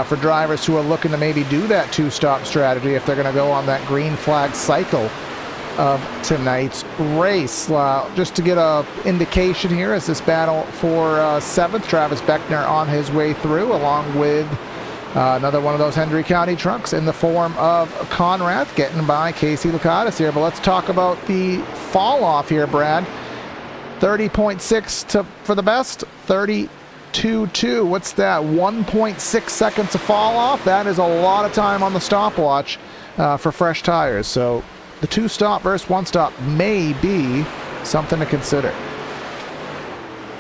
for drivers who are looking to maybe do that two-stop strategy if they're going to go on that green flag cycle of tonight's race. Just to get an indication here, as this battle for 7th, Travis Beckner on his way through, along with another one of those Hendry County trucks in the form of Conrad, getting by Casey Lucatis here. But let's talk about the fall off here, Brad. 30.6 for the best, 32.2. What's that? 1.6 seconds of fall off. That is a lot of time on the stopwatch for fresh tires. So the two-stop versus one-stop may be something to consider.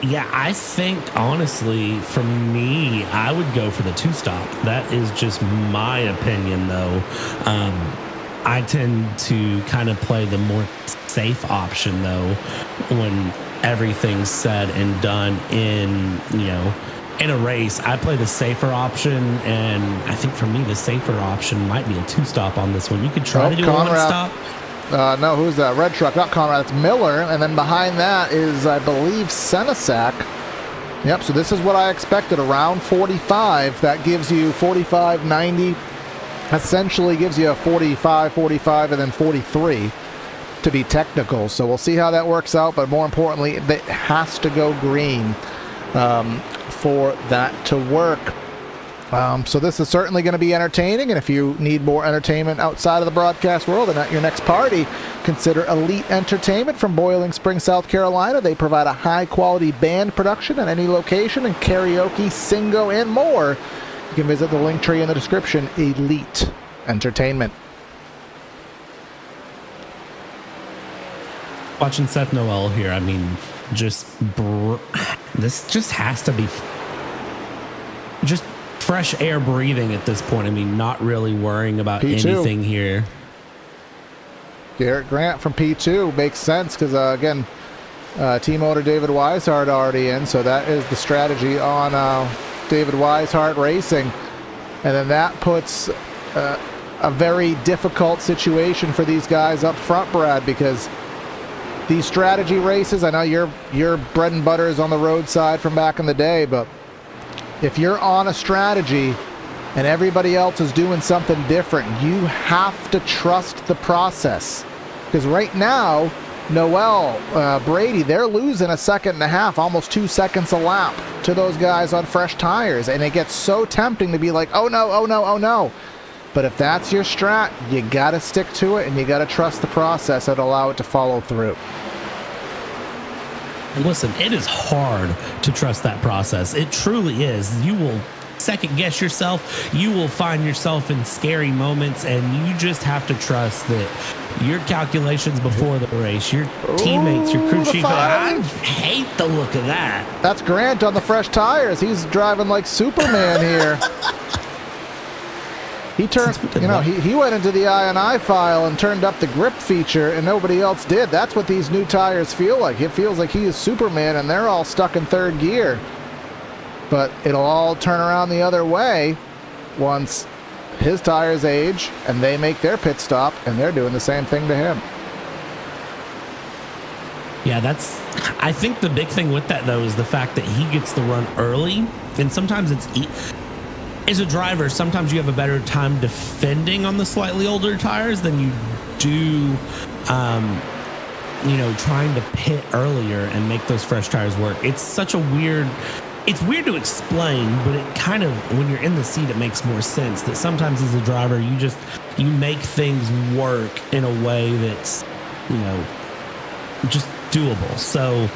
Yeah, I think, honestly, for me, I would go for the two-stop. That is just my opinion, though. I tend to kind of play the more safe option, though, when everything's said and done in a race. I play the safer option, and I think for me, the safer option might be a two-stop on this one. You could try to do a one-stop. No, who's that? Red truck, not Conrad, it's Miller. And then behind that is, I believe, Senesac. Yep, so this is what I expected, around 45. That gives you 45, 90. Essentially gives you a 45, 45, and then 43 to be technical. So we'll see how that works out. But more importantly, it has to go green for that to work. So this is certainly going to be entertaining, and if you need more entertainment outside of the broadcast world and at your next party, consider Elite Entertainment from Boiling Spring, South Carolina. They provide a high-quality band production at any location and karaoke, singo, and more. You can visit the link tree in the description, Elite Entertainment. Watching Seth Noel here, I mean, this just has to be just fresh air breathing at this point. I mean, not really worrying about P2. anything here. Garrett Grant from P2 makes sense because, again, team owner David Weishart already in, so that is the strategy on David Weishart Racing. And then that puts a very difficult situation for these guys up front, Brad, because these strategy races, I know your bread and butter is on the roadside from back in the day, but if you're on a strategy and everybody else is doing something different, you have to trust the process. Because right now, Noel, Brady, they're losing a second and a half, almost 2 seconds a lap to those guys on fresh tires. And it gets so tempting to be like, oh no, oh no, oh no. But if that's your strat, you got to stick to it and you got to trust the process and allow it to follow through. And listen, it is hard to trust that process. It truly is. You will second guess yourself. You will find yourself in scary moments, and you just have to trust that your calculations before the race, your teammates, your crew chief. I hate the look of that. That's Grant on the fresh tires. He's driving like Superman here. He turned, he went into the I&I file and turned up the grip feature, and nobody else did. That's what these new tires feel like. It feels like he is Superman, and they're all stuck in third gear. But it'll all turn around the other way once his tires age, and they make their pit stop, and they're doing the same thing to him. Yeah, I think the big thing with that, though, is the fact that he gets the run early, and sometimes as a driver, sometimes you have a better time defending on the slightly older tires than you do, trying to pit earlier and make those fresh tires work. It's weird to explain, but it kind of, when you're in the seat, it makes more sense that sometimes as a driver, you make things work in a way that's, just doable. So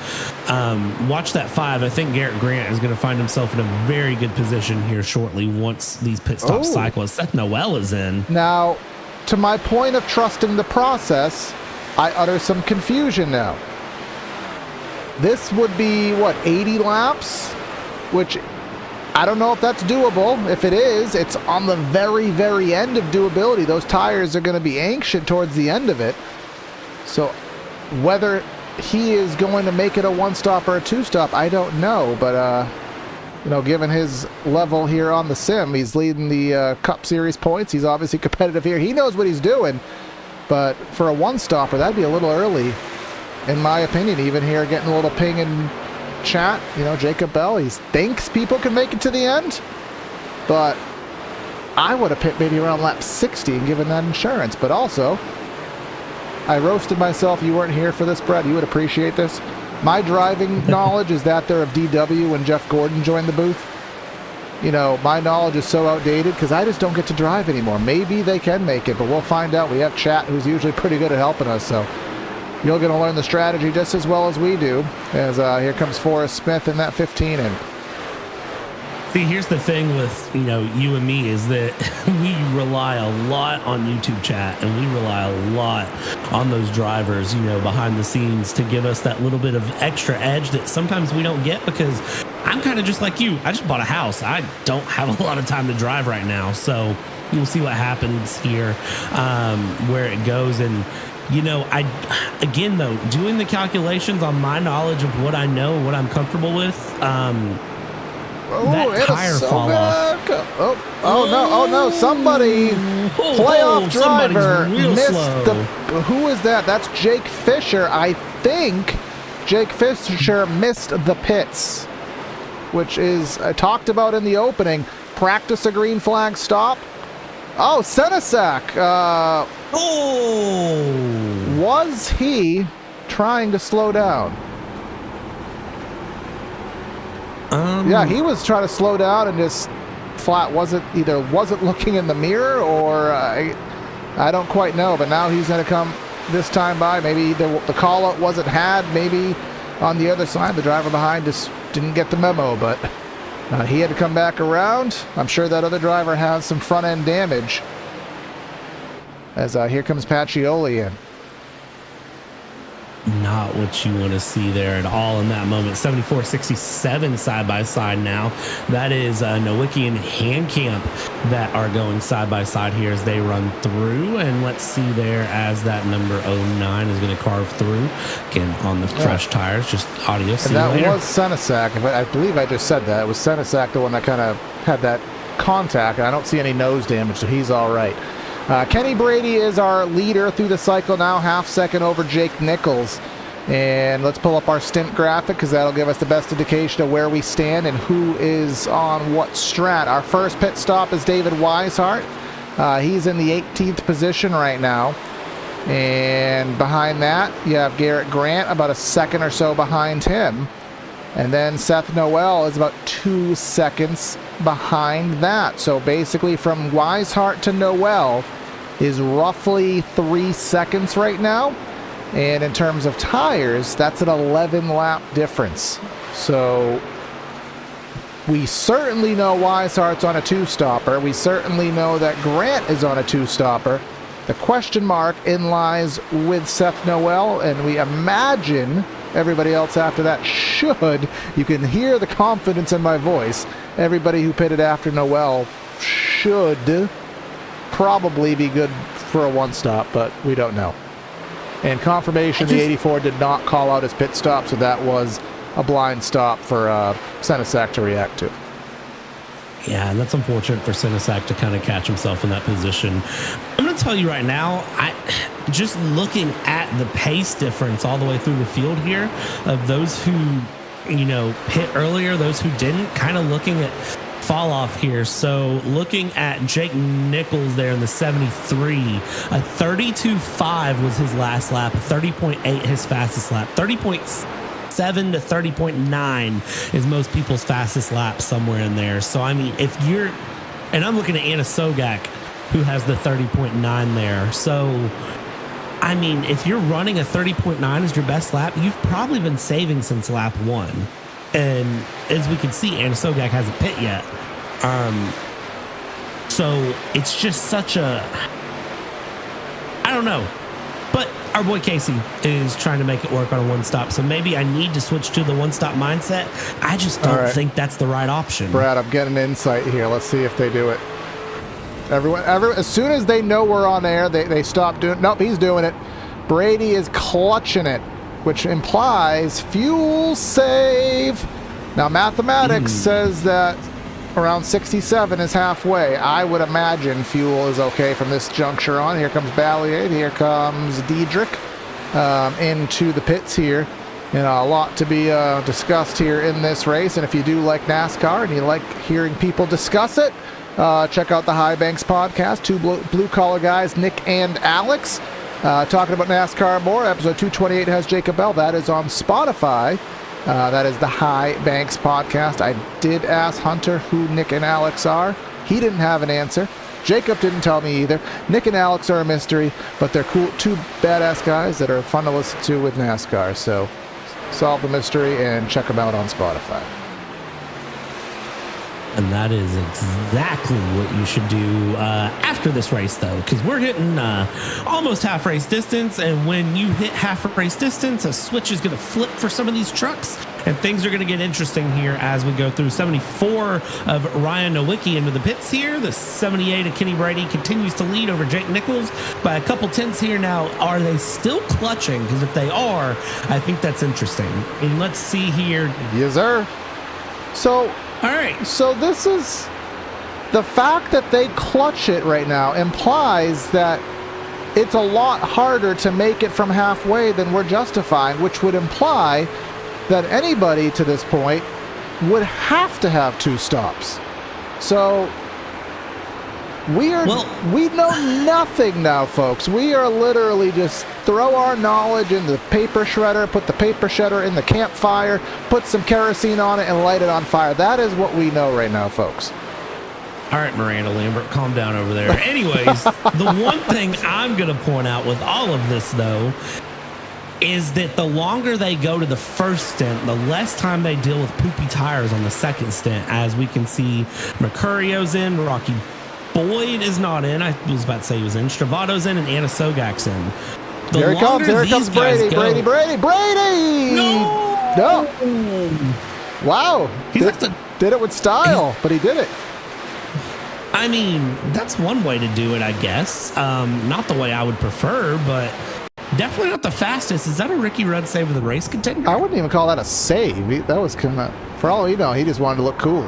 watch that 5. I think Garrett Grant is going to find himself in a very good position here shortly once these pit stop cycles. Seth Noel is in. Now, to my point of trusting the process, I utter some confusion now. This would be, 80 laps? Which, I don't know if that's doable. If it is, it's on the very, very end of doability. Those tires are going to be ancient towards the end of it. So, whether he is going to make it a one-stop or a two-stop, I don't know. But, given his level here on the sim, he's leading the Cup Series points. He's obviously competitive here. He knows what he's doing. But for a one-stopper, that'd be a little early, in my opinion. Even here, getting a little ping in chat. Jacob Bell, he thinks people can make it to the end. But I would have pit maybe around lap 60 and given that insurance. But also, I roasted myself. You weren't here for this, Brad. You would appreciate this. My driving knowledge is that there of DW when Jeff Gordon joined the booth. My knowledge is so outdated because I just don't get to drive anymore. Maybe they can make it, but we'll find out. We have chat who's usually pretty good at helping us, so you're going to learn the strategy just as well as we do. As here comes Forrest Smith in that 15 in. See, here's the thing with, you and me is that we rely a lot on YouTube chat, and we rely a lot on those drivers, behind the scenes to give us that little bit of extra edge that sometimes we don't get because I'm kind of just like you. I just bought a house. I don't have a lot of time to drive right now. So we'll see what happens here, where it goes. And, again, though, doing the calculations on my knowledge of what I know, what I'm comfortable with, that tire fall off. Oh no! Somebody, playoff driver, missed who is that? That's Jake Fisher. I think Jake Fisher missed the pits, which is talked about in the opening. Practice a green flag stop. Oh, Senesac. Was he trying to slow down? Yeah, he was trying to slow down and just flat wasn't looking in the mirror, or I don't quite know. But now he's going to come this time by. Maybe the call out wasn't had. Maybe on the other side, the driver behind just didn't get the memo. But he had to come back around. I'm sure that other driver has some front end damage. As here comes Pacioli in. Not what you want to see there at all in that moment. 74-67 side by side now. That is Nowicki and Handcamp that are going side by side here as they run through. And let's see there as that number 09 is going to carve through. Again, on the fresh tires, just audio. And that was Senesac. I believe I just said that. It was Senesac, the one that kind of had that contact. And I don't see any nose damage, so he's all right. Kenny Brady is our leader through the cycle now, half second over Jake Nichols. And let's pull up our stint graphic, because that'll give us the best indication of where we stand and who is on what strat. Our first pit stop is David Weishart. He's in the 18th position right now. And behind that, you have Garrett Grant, about a second or so behind him. And then Seth Noel is about 2 seconds behind that. So basically from Weishart to Noel is roughly 3 seconds right now. And in terms of tires, that's an 11 lap difference. So we certainly know Weishart's on a 2-stopper. We certainly know that Grant is on a 2-stopper. The question mark lies with Seth Noel, and we imagine everybody else after that should. You can hear the confidence in my voice. Everybody who pitted after Noel should probably be good for a 1-stop, but we don't know. And confirmation, the 84 did not call out his pit stop, so that was a blind stop for Senesac to react to. Yeah, and that's unfortunate for Senesac to kind of catch himself in that position. I'm going to tell you right now, just looking at the pace difference all the way through the field here of those who, hit earlier, those who didn't, kind of looking at fall off here. So looking at Jake Nichols there in the 73, a 32.5 was his last lap, a 30.8 his fastest lap, 30.7 to 30.9 is most people's fastest lap, somewhere in there. So I mean, if you're, and I'm looking at Anna Sogak, who has the 30.9 there. So I mean, if you're running a 30.9 as your best lap, you've probably been saving since lap 1. And as we can see, Anna Sogak hasn't pit yet. So it's just such a, I don't know. But our boy Casey is trying to make it work on a 1-stop. So maybe I need to switch to the 1-stop mindset. I just don't think that's the right option. Brad, I'm getting insight here. Let's see if they do it. Everyone, as soon as they know we're on air, they stop doing. Nope, he's doing it. Brady is clutching it, which implies fuel save. Now, mathematics says that around 67 is halfway. I would imagine fuel is okay from this juncture on. Here comes Ballier. Here comes Diedrich into the pits here. A lot to be discussed here in this race. And if you do like NASCAR and you like hearing people discuss it, check out the High Banks podcast. Two blue-collar guys, Nick and Alex, talking about NASCAR more. Episode 228 has Jacob Bell. That is on Spotify. That is the High Banks podcast. I did ask Hunter who Nick and Alex are. He didn't have an answer. Jacob didn't tell me either. Nick and Alex are a mystery, but they're cool, two badass guys that are fun to listen to with NASCAR. So solve the mystery and check them out on Spotify. And that is exactly what you should do after this race, though, because we're hitting almost half race distance. And when you hit half race distance, a switch is going to flip for some of these trucks. And things are going to get interesting here as we go through. 74 of Ryan Nowicki into the pits here. The 78 of Kenny Brady continues to lead over Jake Nichols by a couple tenths here. Now, are they still clutching? Because if they are, I think that's interesting. And let's see here. Yes, sir. So... all right. So this is the fact that they clutch it right now implies that it's a lot harder to make it from halfway than we're justifying, which would imply that anybody to this point would have to have 2 stops. So we know nothing now, folks. We are literally just throw our knowledge in the paper shredder, put the paper shredder in the campfire, put some kerosene on it, and light it on fire. That is what we know right now, folks. All right, Miranda Lambert, calm down over there. Anyways, the one thing I'm going to point out with all of this, though, is that the longer they go to the first stint, the less time they deal with poopy tires on the second stint. As we can see, Mercurio's in, Rocky Boyd is not in. I was about to say he was in. Stravato's in, and Anna Sogak's in. Here it comes. Here comes Brady. Brady. No. Wow. Did it with style, but he did it. I mean, that's one way to do it, I guess. Not the way I would prefer, but definitely not the fastest. Is that a Ricky Rudd save of the race contender? I wouldn't even call that a save. That was kind of, for all you know, he just wanted to look cool.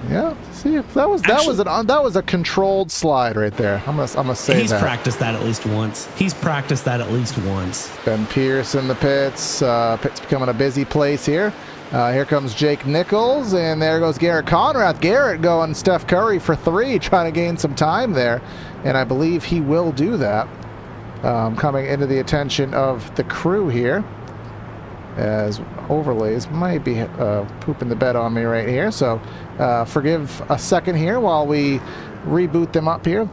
Yeah, see, that was a controlled slide right there. I'm gonna say he's practiced that at least once. Ben Pierce in the pits. Pits becoming a busy place here. Here comes Jake Nichols, and there goes Garrett Conrath. Garrett going Steph Curry for 3, trying to gain some time there, and I believe he will do that. Coming into the attention of the crew here, as overlays might be pooping the bed on me right here. So forgive a second here while we reboot them up here.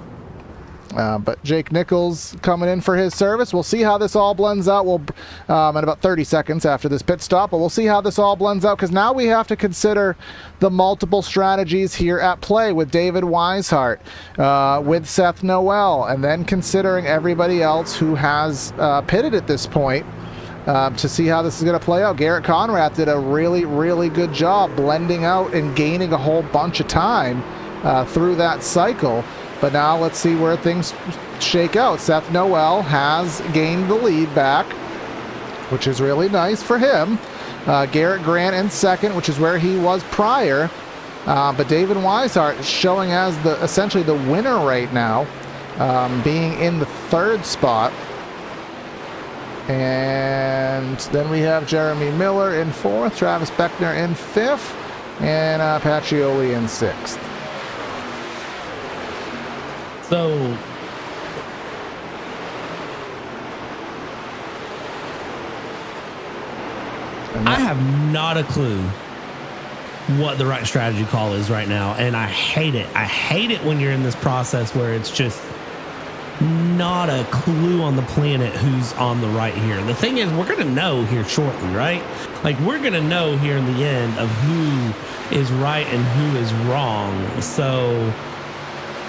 But Jake Nichols coming in for his service. We'll see how this all blends out. We'll in about 30 seconds after this pit stop, but we'll see how this all blends out, because now we have to consider the multiple strategies here at play with David Weishart, with Seth Noel, and then considering everybody else who has pitted at this point. To see how this is going to play out. Garrett Conrath did a really, really good job blending out and gaining a whole bunch of time through that cycle. But now let's see where things shake out. Seth Noel has gained the lead back, which is really nice for him. Garrett Grant in second, which is where he was prior. But David Weishart is showing as essentially the winner right now, being in the third spot. And then we have Jeremy Miller in fourth, Travis Beckner in fifth, and Pacioli in sixth. So I have not a clue what the right strategy call is right now, and I hate it. I hate it when you're in this process where it's just not a clue on the planet who's on the right here. The thing is, we're going to know here shortly, right? Like, we're going to know here in the end of who is right and who is wrong. So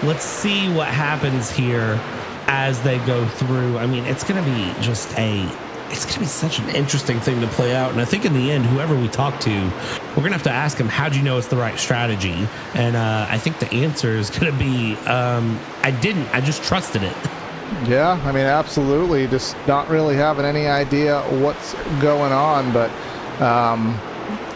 let's see what happens here as they go through. I mean, it's going to be such an interesting thing to play out. And I think in the end, whoever we talk to, we're going to have to ask them, how'd you know it's the right strategy? And I think the answer is going to be, I just trusted it. Yeah, I mean, absolutely. Just not really having any idea what's going on. But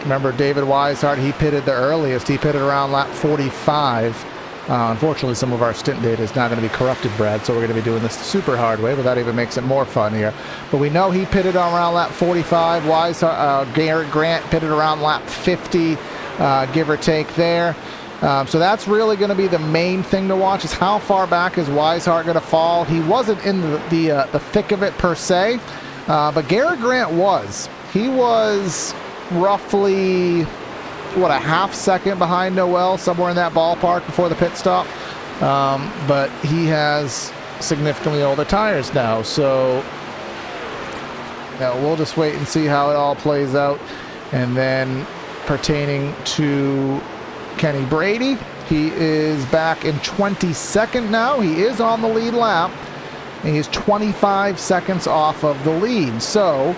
remember David Weishart, he pitted the earliest. He pitted around lap 45. Unfortunately, some of our stint data is not going to be corrupted, Brad, so we're going to be doing this the super hard way, but that even makes it more fun here. But we know he pitted around lap 45. Garrett Grant pitted around lap 50, give or take there. So that's really going to be the main thing to watch, is how far back is Weishart going to fall. He wasn't in the thick of it per se, but Garrett Grant was. He was roughly, a half second behind Noel, somewhere in that ballpark before the pit stop. But he has significantly older tires now, so we'll just wait and see how it all plays out. And then pertaining to Kenny Brady, he is back in 22nd now. He is on the lead lap, and he's 25 seconds off of the lead. So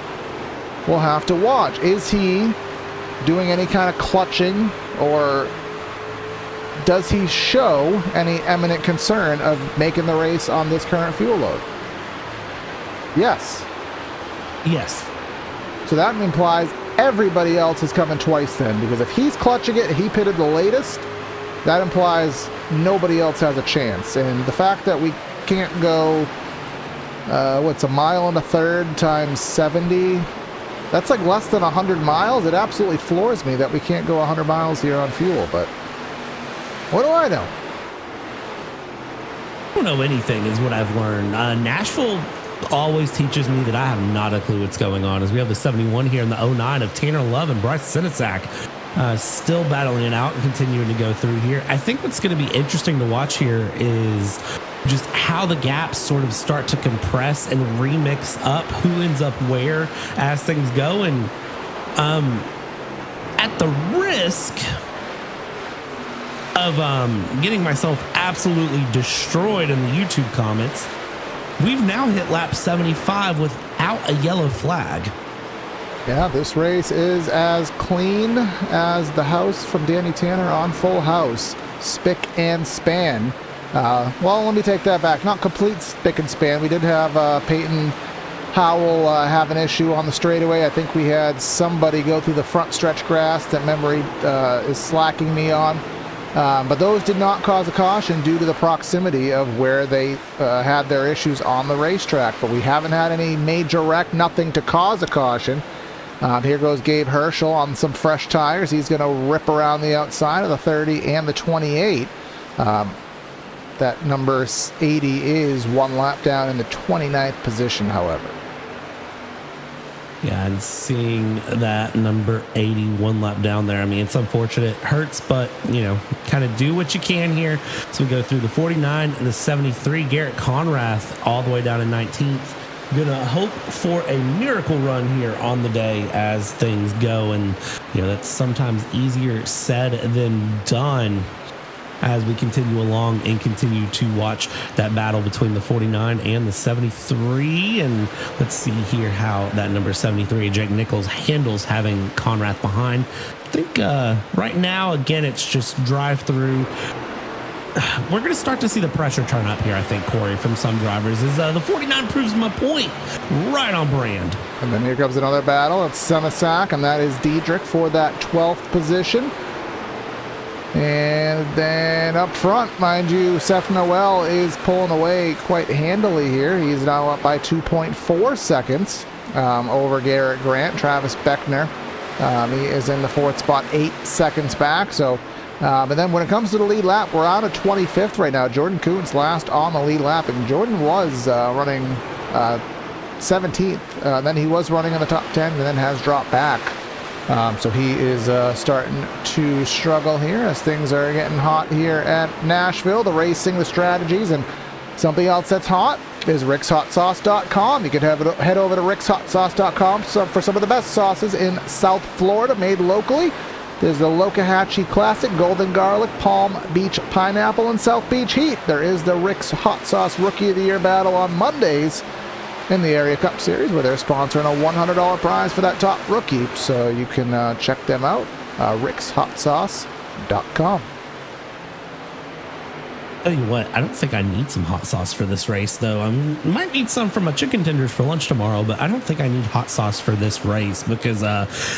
we'll have to watch. Is he doing any kind of clutching, or does he show any eminent concern of making the race on this current fuel load? Yes. So that implies everybody else is coming twice then, because if he's clutching it, he pitted the latest, that implies nobody else has a chance. And the fact that we can't go, a mile and a third times 70, that's like less than 100 miles. It absolutely floors me that we can't go 100 miles here on fuel, but what do I know? I don't know anything is what I've learned. Nashville always teaches me that I have not a clue what's going on, as we have the 71 here in the 09 of Tanner Love and Bryce Sinicak. still battling it out and continuing to go through here. I think what's going to be interesting to watch here is just how the gaps sort of start to compress and remix up who ends up where as things go. And at the risk of getting myself absolutely destroyed in the YouTube comments, we've now hit lap 75 without a yellow flag. Yeah, this race is as clean as the house from Danny Tanner on Full House. Spick and span. Well, let me take that back. Not complete spick and span. We did have Peyton Howell have an issue on the straightaway. I think we had somebody go through the front stretch grass that memory is slacking me on. But those did not cause a caution due to the proximity of where they had their issues on the racetrack. But we haven't had any major wreck, nothing to cause a caution. Here goes Gabe Herschel on some fresh tires. He's going to rip around the outside of the 30 and the 28. That number 80 is one lap down in the 29th position, however. Yeah, and seeing that number 80 one lap down there, I mean, it's unfortunate. It hurts, but, kind of do what you can here. So we go through the 49 and the 73. Garrett Conrath all the way down in 19th. Gonna hope for a miracle run here on the day as things go, and that's sometimes easier said than done as we continue along and continue to watch that battle between the 49 and the 73. And let's see here how that number 73, Jake Nichols, handles having Conrath behind. I think right now, again, it's just drive through. We're going to start to see the pressure turn up here, I think, Corey, from some drivers. Is the 49 proves my point. Right on brand. And then here comes another battle. It's Senesac, and that is Diedrich for that 12th position. And then up front, mind you, Seth Noel is pulling away quite handily here. He's now up by 2.4 seconds over Garrett Grant. Travis Beckner, he is in the fourth spot, 8 seconds back. So, and then when it comes to the lead lap, we're on a 25th right now. Jordan Kuntz last on the lead lap, and Jordan was running 17th. Then he was running in the top 10 and then has dropped back. So he is starting to struggle here as things are getting hot here at Nashville. The racing, the strategies, and something else that's hot is rickshotsauce.com. You can head over to rickshotsauce.com for some of the best sauces in South Florida made locally. There's the Lokahatchee Classic, Golden Garlic, Palm Beach Pineapple, and South Beach Heat. There is the Rick's Hot Sauce Rookie of the Year battle on Mondays in the Area Cup Series, where they're sponsoring a $100 prize for that top rookie. So you can check them out, rickshotsauce.com. Tell you what, I don't think I need some hot sauce for this race, though. I might need some for my chicken tenders for lunch tomorrow, but I don't think I need hot sauce for this race because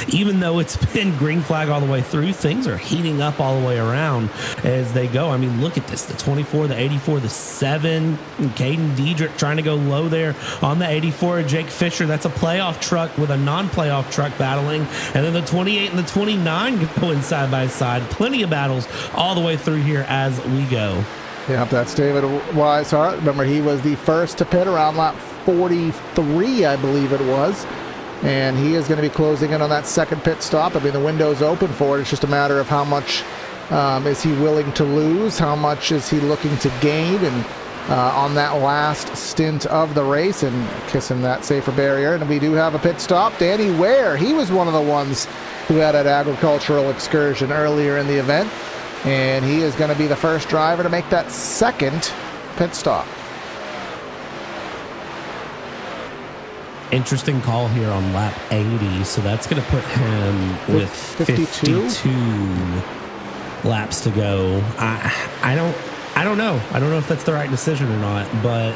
even though it's been green flag all the way through, things are heating up all the way around as they go. I mean, look at this, the 24, the 84, the 7, Caden Diedrich trying to go low there on the 84, Jake Fisher. That's a playoff truck with a non-playoff truck battling, and then the 28 and the 29 going side by side. Plenty of battles all the way through here as we go. Yeah, that's David Weishart. Remember, he was the first to pit around lap 43, I believe it was. And he is going to be closing in on that second pit stop. I mean, the window's open for it. It's just a matter of how much is he willing to lose, how much is he looking to gain, and on that last stint of the race and kissing that safer barrier. And we do have a pit stop. Danny Ware, he was one of the ones who had an agricultural excursion earlier in the event. And he is going to be the first driver to make that second pit stop. Interesting call here on lap 80. So that's going to put him with 52 laps to go. I don't know. I don't know if that's the right decision or not. But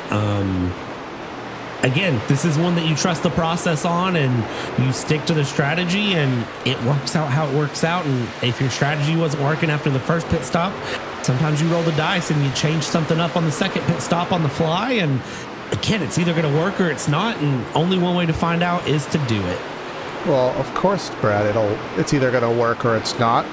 again, this is one that you trust the process on and you stick to the strategy and it works out how it works out. And if your strategy wasn't working after the first pit stop, sometimes you roll the dice and you change something up on the second pit stop on the fly. And again, it's either going to work or it's not. And only one way to find out is to do it. Well, of course, Brad, it's either going to work or it's not.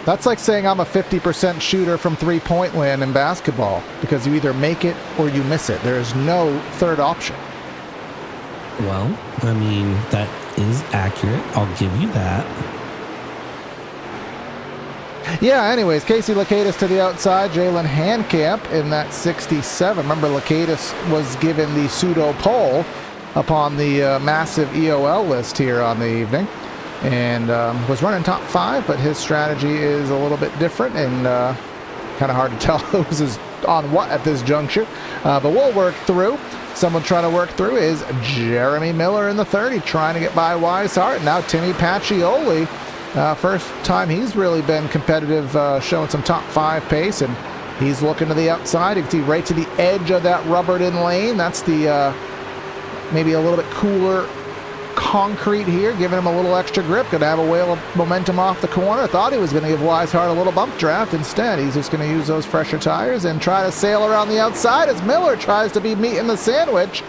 That's like saying I'm a 50% shooter from three-point land in basketball, because you either make it or you miss it. There is no third option. Well, I mean, that is accurate. I'll give you that. Yeah, anyways, Casey Lakatos to the outside, Jalen Handcamp in that 67. Remember, Lakatos was given the pseudo pole upon the massive EOL list here on the evening, and was running top 5, but his strategy is a little bit different, and kind of hard to tell who's on what at this juncture, but we'll work through. Someone trying to work through is Jeremy Miller in the 30, trying to get by Weishart. Now Timmy Pacioli, first time he's really been competitive, showing some top 5 pace, and he's looking to the outside. You can see right to the edge of that rubbered in lane. That's the maybe a little bit cooler concrete here, giving him a little extra grip. Going to have a whale of momentum off the corner. Thought he was going to give Weishart a little bump draft. Instead, he's just going to use those fresher tires and try to sail around the outside as Miller tries to be meat in the sandwich,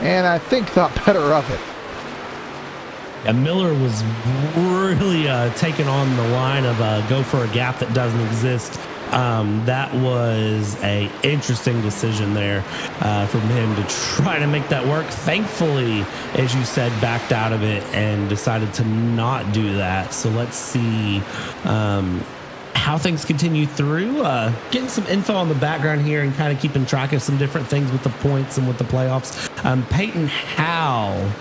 and I think thought better of it. Yeah, Miller was really taking on the line of go for a gap that doesn't exist. That was a interesting decision there from him to try to make that work. Thankfully, as you said, backed out of it and decided to not do that. So let's see how things continue through. Getting some info on the background here and kind of keeping track of some different things with the points and with the playoffs. Peyton Howe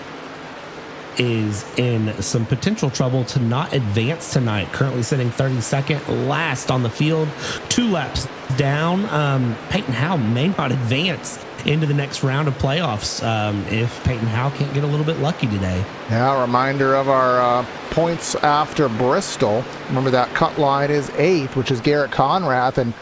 is in some potential trouble to not advance tonight. Currently sitting 32nd last on the field, 2 laps down. Peyton Howe may not advance into the next round of playoffs if Peyton Howe can't get a little bit lucky today. Yeah, a reminder of our points after Bristol. Remember that cut line is 8th, which is Garrett Conrath, and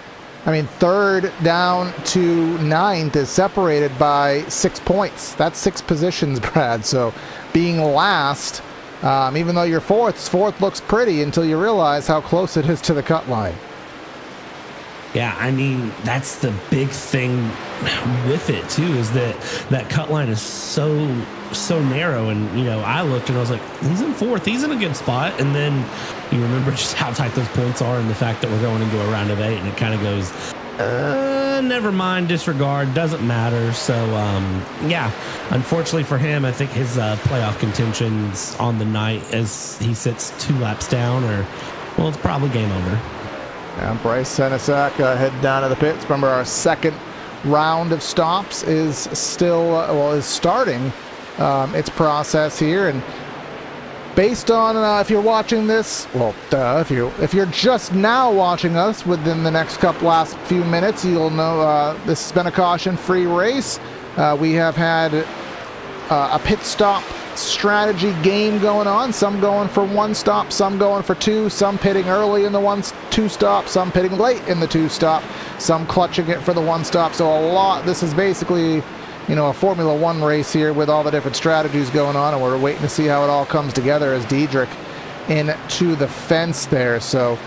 I mean, 3rd down to 9th is separated by 6 points. That's 6 positions, Brad. So being last, even though you're 4th looks pretty until you realize how close it is to the cut line. Yeah, I mean, that's the big thing with it, too, is that cut line is so narrow. And, you know, I looked and I was like, he's in 4th. He's in a good spot. And then you remember just how tight those points are and the fact that we're going into a round of 8. And it kind of goes, never mind, disregard, doesn't matter. So, yeah, unfortunately for him, I think his playoff contention's on the night as he sits 2 laps down, or, well, it's probably game over. Yeah, Bryce Senesac heading down to the pits. Remember, our second round of stops is still, is starting its process here. And based on if you're watching this, if you're just now watching us within the next last few minutes, you'll know this has been a caution-free race. We have had a pit stop strategy game going on. Some going for 1 stop, some going for 2, some pitting early in the 1-2 stop, some pitting late in the 2 stop, some clutching it for the 1 stop. So this is basically, you know, a Formula 1 race here with all the different strategies going on, and we're waiting to see how it all comes together as Diedrich into the fence there. So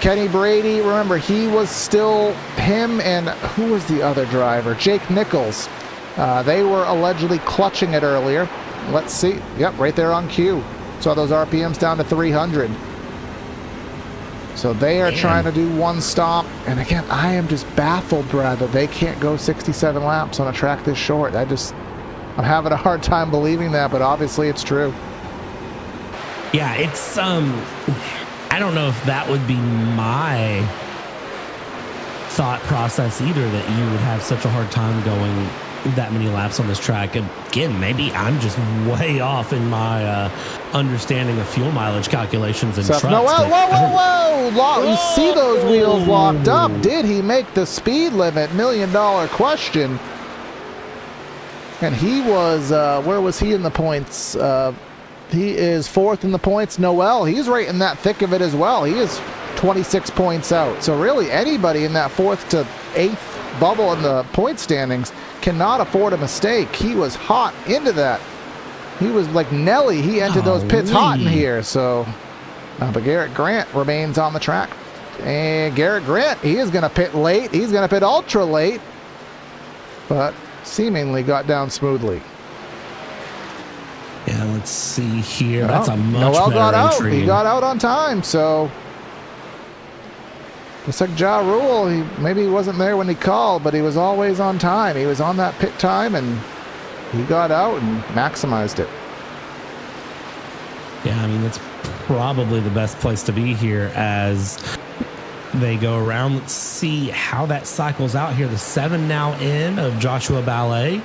Kenny Brady, remember, he was still him, and who was the other driver? Jake Nichols. They were allegedly clutching it earlier. Let's see. Yep, right there on cue. Saw those RPMs down to 300. So they are trying to do 1 stop. And again, I am just baffled, Brad, that they can't go 67 laps on a track this short. I'm having a hard time believing that, but obviously it's true. Yeah, it's, I don't know if that would be my thought process either, that you would have such a hard time going that many laps on this track. Again, maybe I'm just way off in my understanding of fuel mileage calculations and trucks. No, whoa. You see those wheels locked up. Did he make the speed limit? $1 million question. And he was, where was he in the points? He is 4th in the points. Noel, he's right in that thick of it as well. He is 26 points out. So really anybody in that 4th to 8th bubble in the point standings cannot afford a mistake. He was hot into that. He was like Nelly. He entered those pits hot in here. So, but Garrett Grant remains on the track. And Garrett Grant, he is going to pit late. He's going to pit ultra late, but seemingly got down smoothly. Yeah, let's see here. That's a much Noel better got entry. out. He got out on time. So looks like Ja Rule, maybe he wasn't there when he called, but he was always on time. He was on that pit time, and he got out and maximized it. Yeah, I mean, that's probably the best place to be here as they go around. Let's see how that cycles out here. The 7 now in of Joshua Ballet,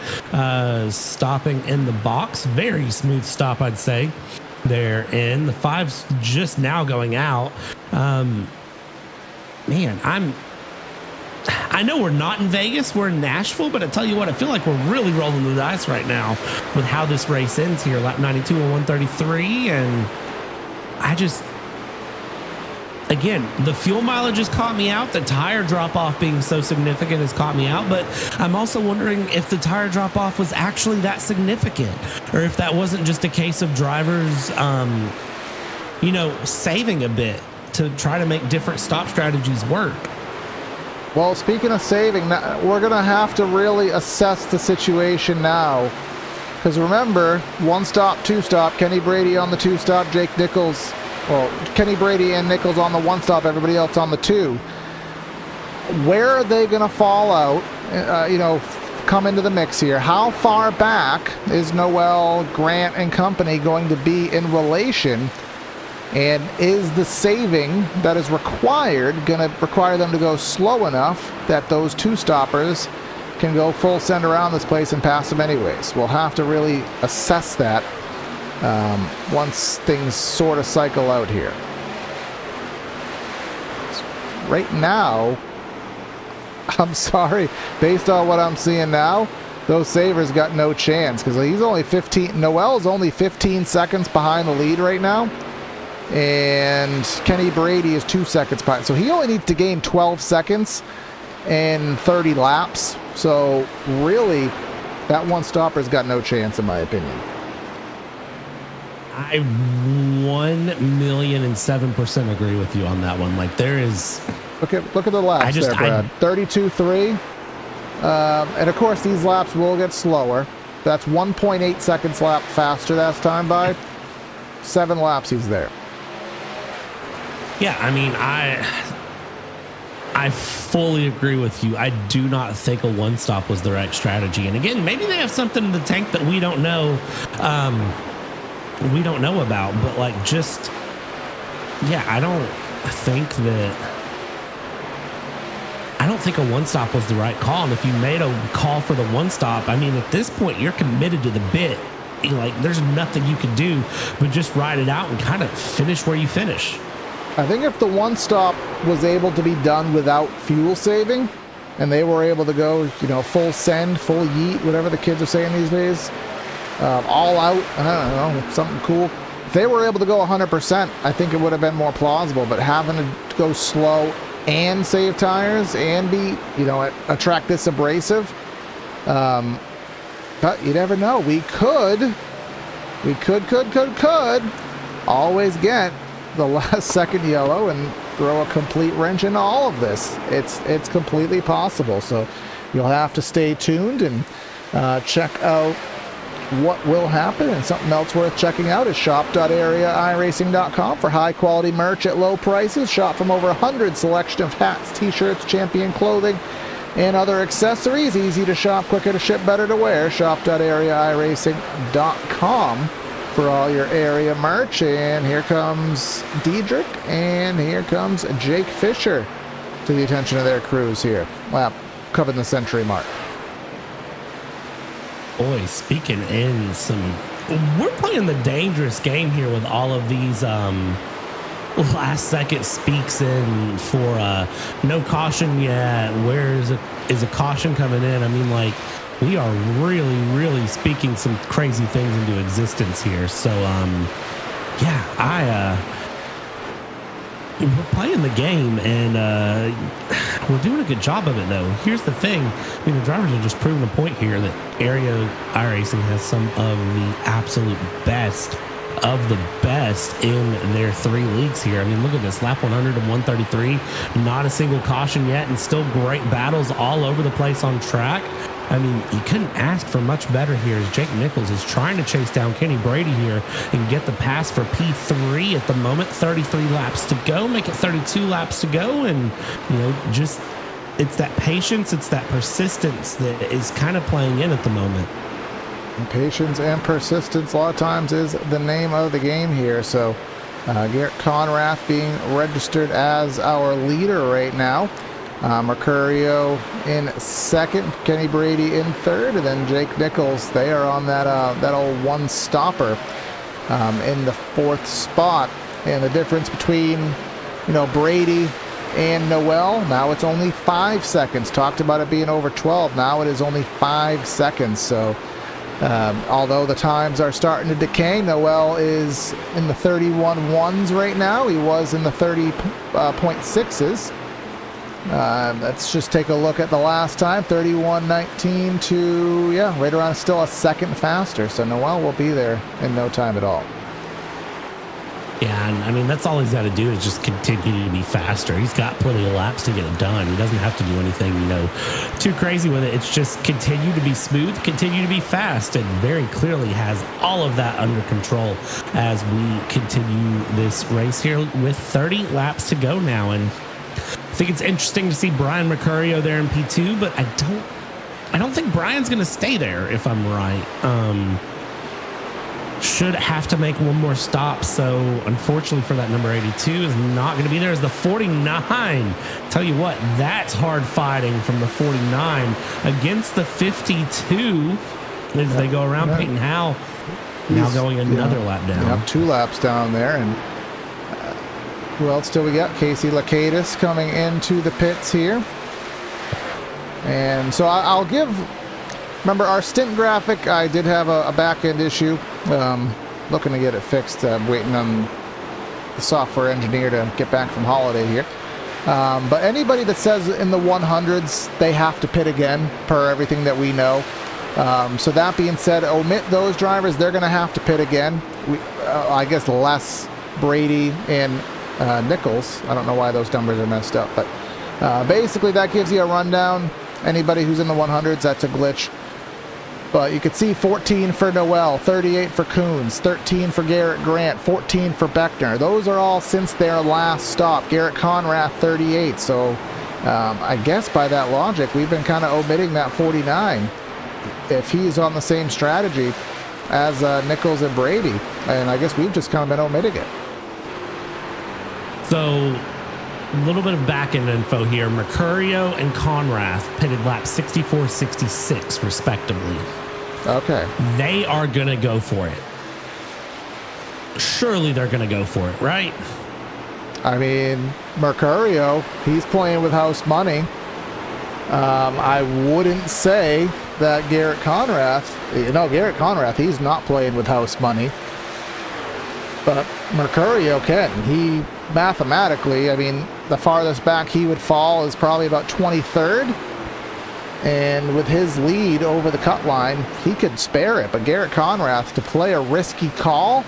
stopping in the box. Very smooth stop, I'd say. They're in. The 5's just now going out. Man, I know we're not in Vegas, we're in Nashville, but I tell you what, I feel like we're really rolling the dice right now with how this race ends here. Lap 92 and 133, and again, the fuel mileage has caught me out. The tire drop-off being so significant has caught me out, but I'm also wondering if the tire drop-off was actually that significant, or if that wasn't just a case of drivers, saving a bit to try to make different stop strategies work. Well, speaking of saving, we're going to have to really assess the situation now. Because remember, 1-stop, 2-stop, Kenny Brady on the 2-stop, Jake Nichols, Kenny Brady and Nichols on the 1-stop, everybody else on the 2. Where are they going to fall out, come into the mix here? How far back is Noel, Grant, and company going to be in relation? And is the saving that is required going to require them to go slow enough that those 2-stoppers can go full send around this place and pass them anyways? We'll have to really assess that once things sort of cycle out here. Right now, I'm sorry, based on what I'm seeing now, those savers got no chance because he's only 15. Noel's only 15 seconds behind the lead right now. And Kenny Brady is 2 seconds behind. So he only needs to gain 12 seconds in 30 laps. So really, that 1-stopper's got no chance, in my opinion. I 1,007,000% agree with you on that one. Like, there is... Look at the laps there, Brad. 32.3. And of course, these laps will get slower. That's 1.8 seconds lap faster that's time by. 7 laps he's there. Yeah, I mean, I fully agree with you. I do not think a 1-stop was the right strategy. And again, maybe they have something in the tank that we don't know. About. But I don't think a 1-stop was the right call. And if you made a call for the 1-stop, I mean, at this point, you're committed to the bit. There's nothing you can do but just ride it out and kind of finish where you finish. I think if the 1-stop was able to be done without fuel saving, and they were able to go, full send, full yeet, whatever the kids are saying these days, all out, I don't know, something cool. If they were able to go 100%, I think it would have been more plausible. But having to go slow and save tires and be, a track this abrasive, but you never know. We could always get the last second yellow and throw a complete wrench into all of this. It's completely possible. So you'll have to stay tuned and check out what will happen. And something else worth checking out is shop.areairacing.com for high quality merch at low prices. Shop from over 100 selection of hats, t-shirts, champion clothing, and other accessories. Easy to shop, quicker to ship, better to wear. Shop.areairacing.com for all your area merch. And here comes Diedrich, and here comes Jake Fisher to the attention of their crews here. Well, covering the century mark. Boy, speaking in we're playing the dangerous game here with all of these last second speaks in for no caution yet. Where is a caution coming in? I mean, we are really, really speaking some crazy things into existence here. So, we're playing the game, and we're doing a good job of it, though. Here's the thing. I mean, the drivers are just proving a point here that Area iRacing has some of the absolute best of the best in their 3 leagues here. I mean, look at this. Lap 100 and 133. Not a single caution yet, and still great battles all over the place on track. I mean, you couldn't ask for much better here as Jake Nichols is trying to chase down Kenny Brady here and get the pass for P3 at the moment. 33 laps to go, make it 32 laps to go. And, just it's that patience, it's that persistence that is kind of playing in at the moment. And patience and persistence a lot of times is the name of the game here. So Garrett Conrath being registered as our leader right now. Mercurio in second, Kenny Brady in third, and then Jake Nichols. They are on that old one stopper in the fourth spot. And the difference between Brady and Noel, now it's only 5 seconds. Talked about it being over 12. Now it is only 5 seconds. So although the times are starting to decay, Noel is in the 31.1s right now. He was in the 30.6s. Let's just take a look at the last time. 31.19 to, right around, still a second faster. So Noel will be there in no time at all. Yeah, and I mean, that's all he's got to do is just continue to be faster. He's got plenty of laps to get it done. He doesn't have to do anything, too crazy with it. It's just continue to be smooth, continue to be fast, and very clearly has all of that under control as we continue this race here with 30 laps to go now. And I think it's interesting to see Brian Mercurio there in P2, but I don't think Brian's going to stay there, if I'm right. Should have to make one more stop, so unfortunately for that number 82 is not going to be there as the 49. Tell you what, that's hard fighting from the 49 against the 52 as they go around. Peyton Howe now going another lap down. 2 laps down there. And who else do we got? Casey Lakatis coming into the pits here. And so I'll give... Remember, our stint graphic, I did have a back-end issue. Looking to get it fixed. I'm waiting on the software engineer to get back from holiday here. But anybody that says in the 100s, they have to pit again, per everything that we know. So that being said, omit those drivers. They're going to have to pit again. I guess less Brady and Nichols. I don't know why those numbers are messed up. But basically, that gives you a rundown. Anybody who's in the 100s, that's a glitch. But you could see 14 for Noel, 38 for Coons, 13 for Garrett Grant, 14 for Beckner. Those are all since their last stop. Garrett Conrath, 38. So I guess by that logic, we've been kind of omitting that 49 if he's on the same strategy as Nichols and Brady. And I guess we've just kind of been omitting it. So a little bit of back-end info here. Mercurio and Conrath pitted laps 64, 66, respectively. Okay. They are going to go for it. Surely they're going to go for it, right? I mean, Mercurio, he's playing with house money. I wouldn't say that Garrett Conrath, Garrett Conrath, he's not playing with house money. But Mercurio can. He mathematically, I mean, the farthest back he would fall is probably about 23rd. And with his lead over the cut line, he could spare it. But Garrett Conrath, to play a risky call,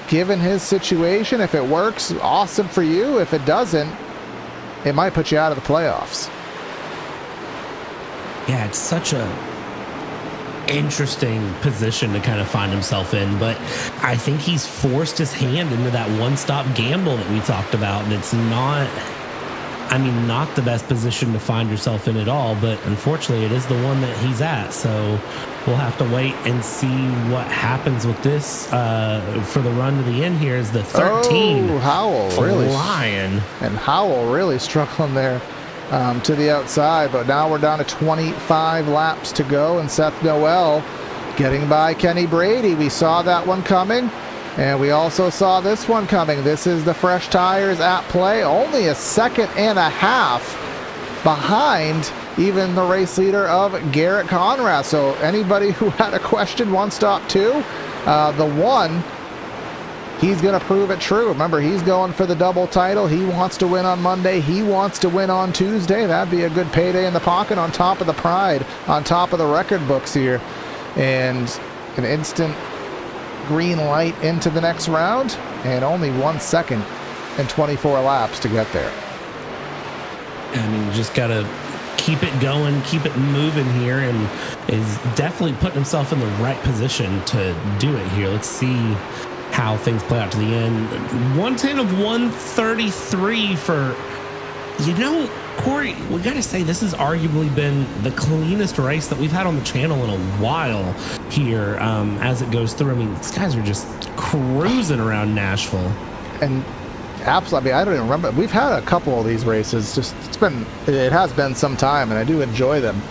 given his situation, if it works, awesome for you. If it doesn't, it might put you out of the playoffs. Yeah, it's such a interesting position to kind of find himself in, but I think he's forced his hand into that one-stop gamble that we talked about, and it's not the best position to find yourself in at all, but unfortunately it is the one that he's at, so we'll have to wait and see what happens with this for the run to the end here is the 13. Oh, Howell really flying. And Howell really struggling there to the outside, but now we're down to 25 laps to go, and Seth Noel getting by Kenny Brady. We saw that one coming, and we also saw this one coming. This is the fresh tires at play, only a second and a half behind even the race leader of Garrett Conrath. So anybody who had a question, one stop two, the one, he's going to prove it true. Remember, he's going for the double title. He wants to win on Monday. He wants to win on Tuesday. That'd be a good payday in the pocket, on top of the pride, on top of the record books here. And an instant green light into the next round, and only 1 second and 24 laps to get there. I mean, you just got to keep it going, keep it moving here, and is definitely putting himself in the right position to do it here. Let's see how things play out to the end. 110 of 133 for, Corey, we got to say this has arguably been the cleanest race that we've had on the channel in a while here as it goes through. I mean, these guys are just cruising around Nashville. and absolutely, I don't even remember. We've had a couple of these races. Just it has been some time, and I do enjoy them.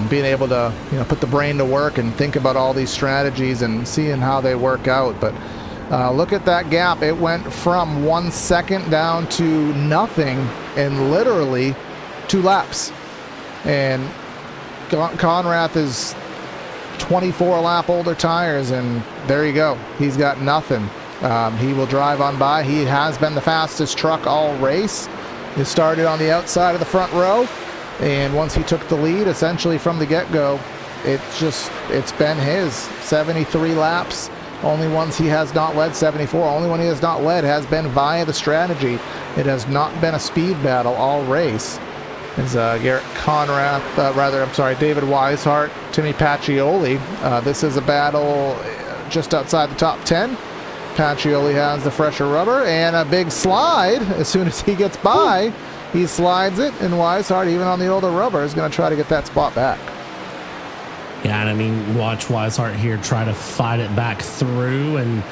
Being able to put the brain to work and think about all these strategies and seeing how they work out. But look at that gap. It went from 1 second down to nothing in literally 2 laps. And Conrath is 24 lap older tires, and there you go. He's got nothing. He will drive on by. He has been the fastest truck all race. He started on the outside of the front row, and once he took the lead essentially from the get-go, it's been his 73 laps. Only ones he has not led, 74. Only one he has not led has been via the strategy. It has not been a speed battle all race. It's Garrett Conrath, David Weishart, Timmy Pacioli. This is a battle just outside the top 10. Pacioli has the fresher rubber and a big slide. As soon as he gets by, he slides it, and Weishart, even on the older rubber, is going to try to get that spot back. Yeah, and I mean, watch Weishart here try to fight it back through and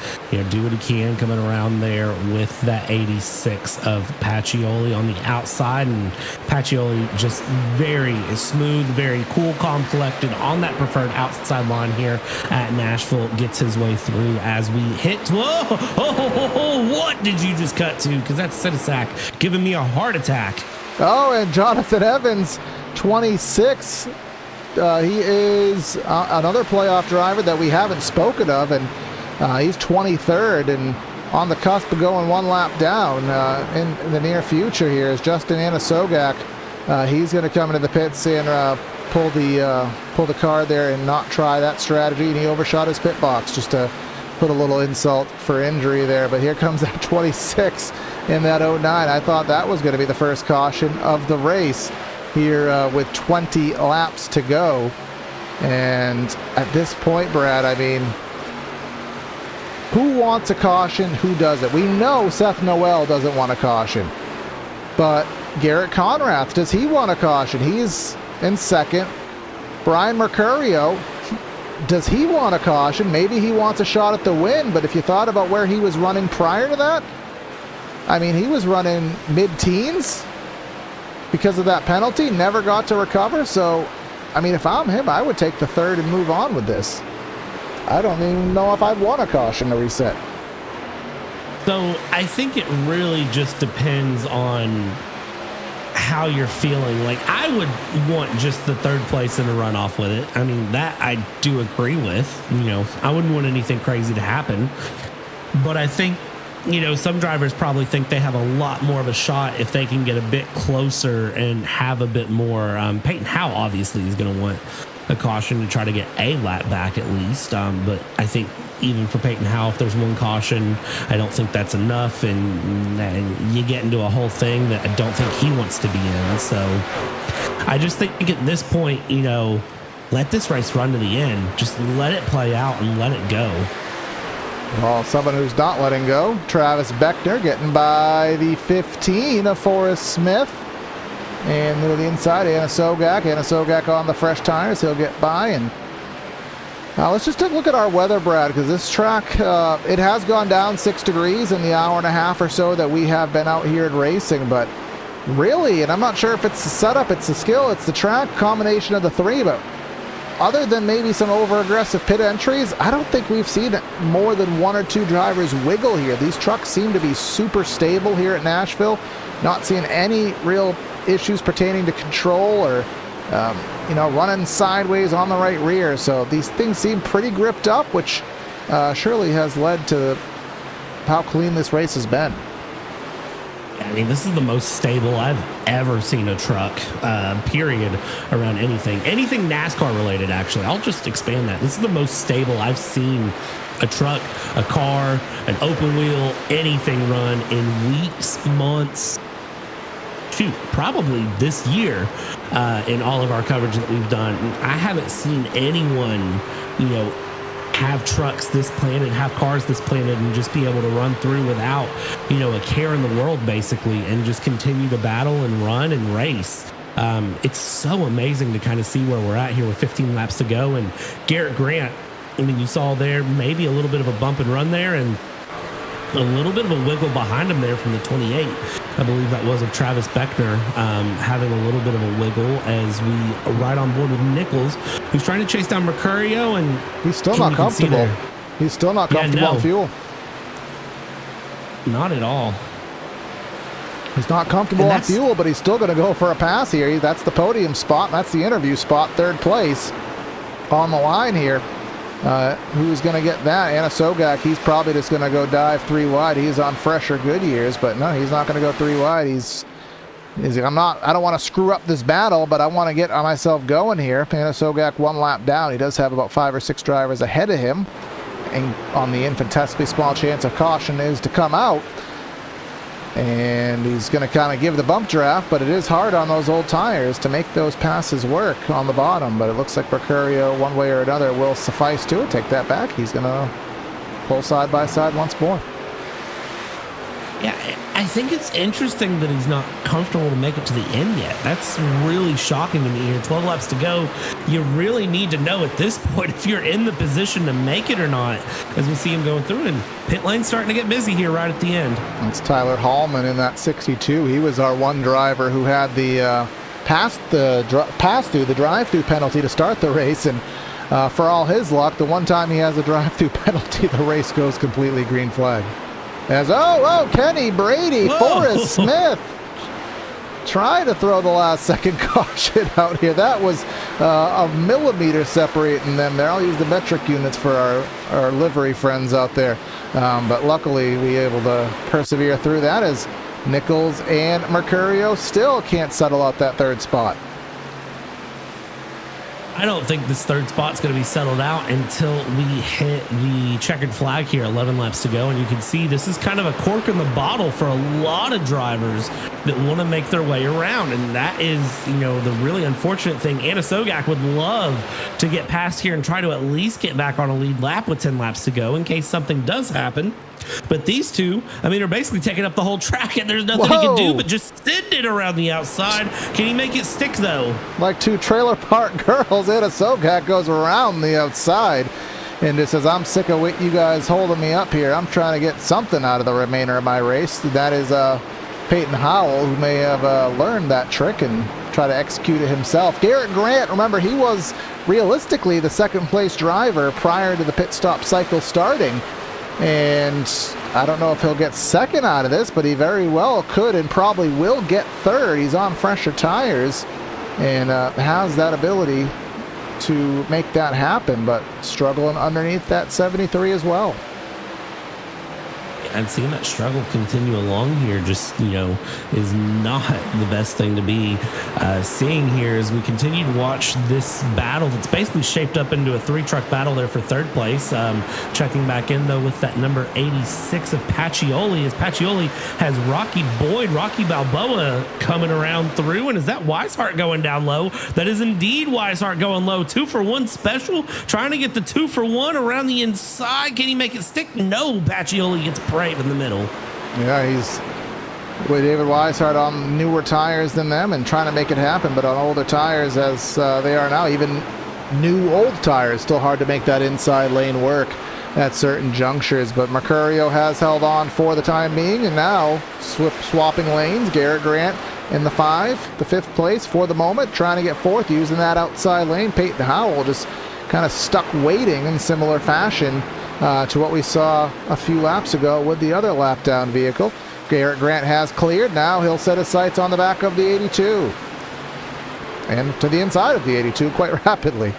do what he can coming around there with that 86 of Pacioli on the outside. And Pacioli just very smooth, very cool, calm, collected on that preferred outside line here at Nashville. Gets his way through as we hit. Whoa, what did you just cut to? Because that's Sitasak giving me a heart attack. Oh, and Jonathan Evans, 26. He is another playoff driver that we haven't spoken of, and he's 23rd and on the cusp of going 1 lap down in the near future here is Justin Anasogak. He's going to come into the pits and pull the car there and not try that strategy, and he overshot his pit box just to put a little insult for injury there. But here comes that 26 in that 09. I thought that was going to be the first caution of the race here with 20 laps to go. And at this point, Brad, I mean, who wants a caution? Who doesn't? We know Seth Noel doesn't want a caution. But Garrett Conrath, does he want a caution? He's in second. Brian Mercurio, does he want a caution? Maybe he wants a shot at the win, but if you thought about where he was running prior to that, I mean, he was running mid-teens because of that penalty, never got to recover. So, I mean, if I'm him, I would take the third and move on with this. I don't even know if I'd want a caution to reset. So I think it really just depends on how you're feeling. Like, I would want just the third place in a runoff with it. I mean, that I do agree with. I wouldn't want anything crazy to happen. But I think, some drivers probably think they have a lot more of a shot if they can get a bit closer and have a bit more. Peyton Howe obviously is going to want a caution to try to get a lap back at least. But I think even for Peyton Howe, if there's one caution, I don't think that's enough. And you get into a whole thing that I don't think he wants to be in. So I just think at this point, let this race run to the end. Just let it play out and let it go. Well, someone who's not letting go, Travis Beckner, getting by the 15 of Forrest Smith. And to the inside, Anna Sogak on the fresh tires. He'll get by. And now let's just take a look at our weather, Brad, because this track, it has gone down 6 degrees in the hour and a half or so that we have been out here at racing. But really, and I'm not sure if it's the setup, it's the skill, it's the track, combination of the three, but other than maybe some over-aggressive pit entries, I don't think we've seen more than 1 or 2 drivers wiggle here. These trucks seem to be super stable here at Nashville. Not seeing any real issues pertaining to control or, running sideways on the right rear. So these things seem pretty gripped up, which surely has led to how clean this race has been. I mean, this is the most stable I've ever seen a truck, period, around anything NASCAR related, actually. I'll just expand that. This is the most stable I've seen a truck, a car, an open wheel, anything run in weeks, months, probably this year, in all of our coverage that we've done. I haven't seen anyone, have trucks this planted, have cars this planted, and just be able to run through without, a care in the world, basically, and just continue to battle and run and race. It's so amazing to kind of see where we're at here with 15 laps to go. And Garrett Grant, I mean, you saw there maybe a little bit of a bump and run there, and a little bit of a wiggle behind him there from the 28. I believe that was of Travis Beckner, having a little bit of a wiggle as we ride on board with Nichols, who's trying to chase down Mercurio, and he's still not comfortable. He's still not comfortable on fuel. Not at all. He's not comfortable on fuel, but he's still going to go for a pass here. That's the podium spot. That's the interview spot, third place on the line here. Who's going to get that? Anna Sogak, he's probably just going to go dive 3 wide. He's on fresher Goodyears, but no, he's not going to go 3 wide. I don't want to screw up this battle, but I want to get myself going here. Anna Sogak 1 lap down. He does have about 5 or 6 drivers ahead of him. And on the infinitesimally small chance of caution is to come out. And he's going to kind of give the bump draft, but it is hard on those old tires to make those passes work on the bottom. But it looks like Mercurio, one way or another, will suffice to it. Take that back. He's going to pull side by side once more. Yeah, I think it's interesting that he's not comfortable to make it to the end yet. That's really shocking to me here. 12 laps to go. You really need to know at this point if you're in the position to make it or not, as we see him going through. And pit lane's starting to get busy here right at the end. It's Tyler Hallman in that 62. He was our one driver who had the pass-through, the drive-through penalty to start the race. And for all his luck, the one time he has a drive-through penalty, the race goes completely green flag. As Kenny Brady, Forrest Smith try to throw the last second caution out here. That was a millimeter separating them there. I'll use the metric units for our livery friends out there. But luckily we were able to persevere through that, as Nichols and Mercurio still can't settle out that third spot. I don't think this third spot's going to be settled out until we hit the checkered flag here, 11 laps to go. And you can see this is kind of a cork in the bottle for a lot of drivers that want to make their way around. And that is, the really unfortunate thing. Anna Sogak would love to get past here and try to at least get back on a lead lap with 10 laps to go in case something does happen. But these two, are basically taking up the whole track, and there's nothing he can do but just send it around the outside. Can he make it stick, though? Like two trailer park girls, Anna Sogak goes around the outside and just says, I'm sick of you guys holding me up here. I'm trying to get something out of the remainder of my race. That is Peyton Howell, who may have learned that trick and try to execute it himself. Garrett Grant, remember, he was realistically the second-place driver prior to the pit stop cycle starting. And I don't know if he'll get second out of this, but he very well could and probably will get third. He's on fresher tires and has that ability to make that happen, but struggling underneath that 73 as well. And seeing that struggle continue along here just, is not the best thing to be seeing here as we continue to watch this battle that's basically shaped up into a 3-truck battle there for third place. Checking back in, though, with that number 86 of Pacioli, as Pacioli has Rocky Boyd, Rocky Balboa coming around through. And is that Weishart going down low? That is indeed Weishart going low. 2-for-1 special, trying to get the 2-for-1 around the inside. Can he make it stick? No, Pacioli gets brave in the middle. Yeah, he's with David Weishart on newer tires than them and trying to make it happen, but on older tires as they are now, even new old tires, still hard to make that inside lane work at certain junctures. But Mercurio has held on for the time being, and now swapping lanes. Garrett Grant in the 5th place for the moment, trying to get fourth using that outside lane. Peyton Howell just kind of stuck waiting in similar fashion to what we saw a few laps ago with the other lap down vehicle. Garrett Grant has cleared. Now he'll set his sights on the back of the 82 and to the inside of the 82 quite rapidly.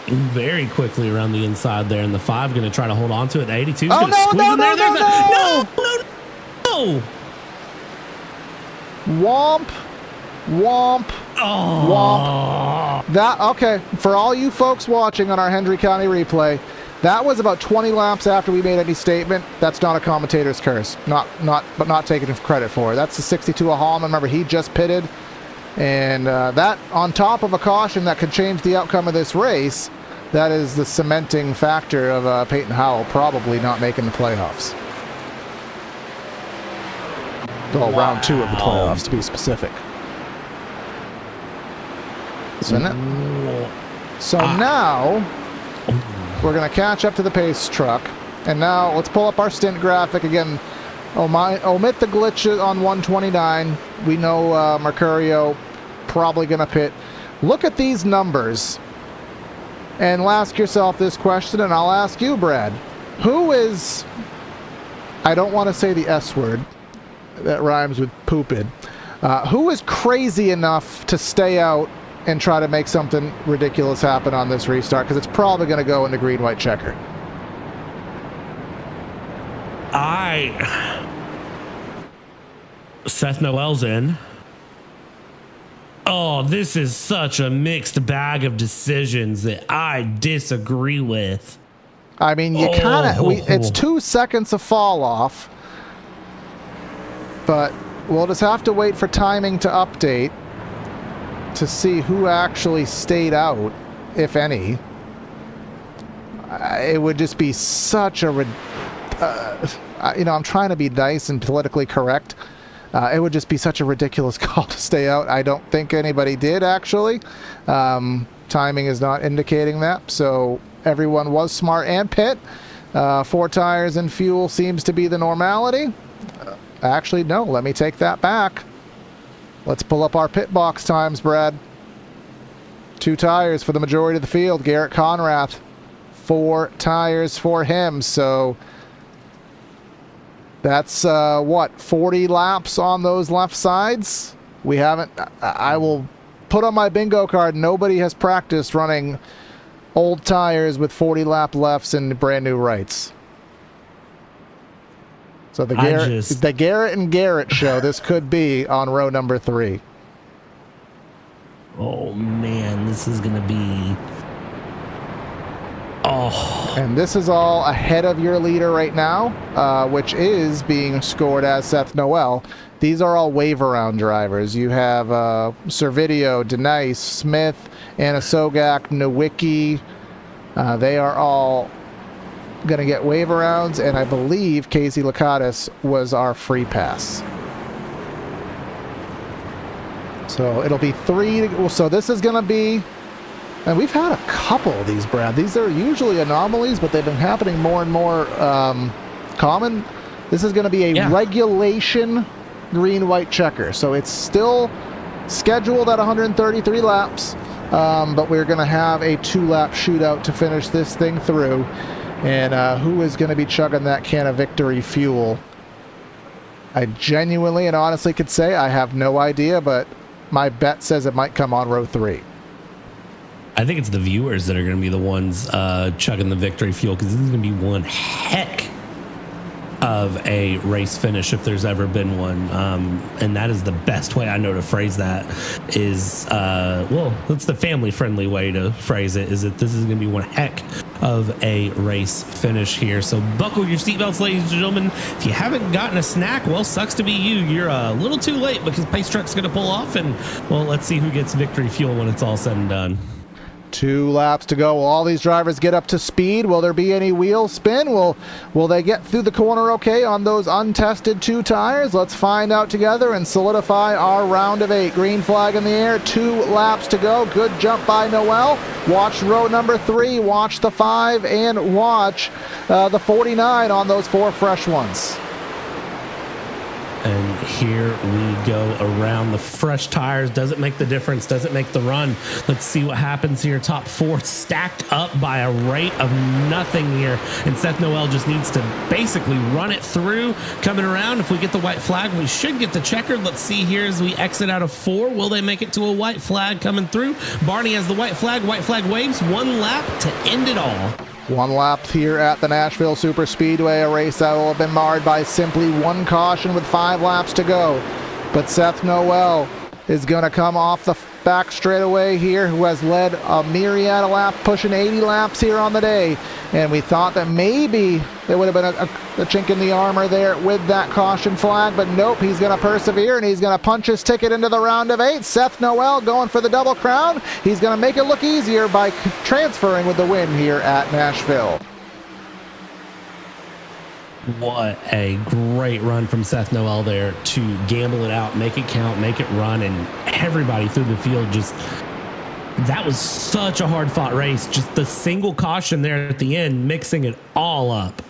Very quickly around the inside there, and the 5 going to try to hold on to it. The 82 is going to squeeze in there. No! Womp. Womp. That, okay, for all you folks watching on our Hendry County replay, that was about 20 laps after we made any statement. That's not a commentator's curse. Not taking credit for it. That's the 62 of Hallman. Remember, he just pitted. And that, on top of a caution that could change the outcome of this race, that is the cementing factor of Peyton Howell probably not making the playoffs. Well, round 2 of the playoffs, to be specific. So now we're going to catch up to the pace truck, And now let's pull up our stint graphic again. Omit the glitches on 129. We know Mercurio probably going to pit. Look at these numbers and ask yourself this question, and I'll ask you, Brad. Who is, I don't want to say the S word, that rhymes with poopid. Who is crazy enough to stay out and try to make something ridiculous happen on this restart? Because it's probably going to go into green-white checker. Seth Noel's in. Oh, this is such a mixed bag of decisions that I disagree with. I mean, you kind of, it's 2 seconds of fall off, but we'll just have to wait for timing to update to see who actually stayed out, if any. It would just be such a, I'm trying to be nice and politically correct. It would just be such a ridiculous call to stay out. I don't think anybody did, actually. Timing is not indicating that, so everyone was smart and pit. 4 tires and fuel seems to be the normality. Actually, no, let me take that back. Let's pull up our pit box times, Brad. 2 tires for the majority of the field. Garrett Conrath, 4 tires for him, so that's 40 laps on those left sides. We haven't, I will put on my bingo card, nobody has practiced running old tires with 40 lap lefts and brand new rights. So the Garrett and Garrett show, this could be on row number 3. Oh man, this is gonna be, and this is all ahead of your leader right now, which is being scored as Seth Noel. These are all wave around drivers. You have Servideo, Denice, Smith, Anna Sogak, Nowicki. They are all going to get wave arounds, and I believe Casey Lakatos was our free pass. So it'll be 3. So this is going to be, and we've had a couple of these, Brad. These are usually anomalies, but they've been happening more and more common. This is going to be a regulation green-white checker. So it's still scheduled at 133 laps, but we're going to have a 2-lap shootout to finish this thing through. And who is going to be chugging that can of victory fuel? I genuinely and honestly could say I have no idea, but my bet says it might come on row 3. I think it's the viewers that are going to be the ones chugging the victory fuel, because this is going to be one heck of a race finish if there's ever been one. And that is the best way I know to phrase that is, well, that's the family-friendly way to phrase it, is that this is going to be one heck of a race finish here. So buckle your seatbelts, ladies and gentlemen. If you haven't gotten a snack, well, sucks to be you. You're a little too late, because Pace Truck's going to pull off, and, well, let's see who gets victory fuel when it's all said and done. 2 laps to go. Will all these drivers get up to speed? Will there be any wheel spin? Will they get through the corner okay on those untested 2 tires? Let's find out together and solidify our round of 8. Green flag in the air. 2 laps to go. Good jump by Noel. Watch row number 3. Watch the 5 and watch the 49 on those 4 fresh ones. And here we go around the fresh tires. Does it make the difference? Does it make the run? Let's see what happens here. Top 4 stacked up by a rate of nothing here. And Seth Noel just needs to basically run it through. Coming around, if we get the white flag, we should get the checkered. Let's see here as we exit out of 4. Will they make it to a white flag coming through? Barney has the white flag. White flag waves. 1 lap to end it all. 1 lap here at the Nashville Super Speedway, a race that will have been marred by simply 1 caution with 5 laps to go. But Seth Noel is going to come off the back straightaway here, who has led a myriad of laps, pushing 80 laps here on the day. And we thought that maybe there would have been a chink in the armor there with that caution flag, but nope, he's going to persevere, and he's going to punch his ticket into the round of 8. Seth Noel going for the double crown. He's going to make it look easier by transferring with the win here at Nashville. What a great run from Seth Noel there to gamble it out, make it count, make it run, and everybody through the field just, that was such a hard fought race. Just the single caution there at the end, mixing it all up.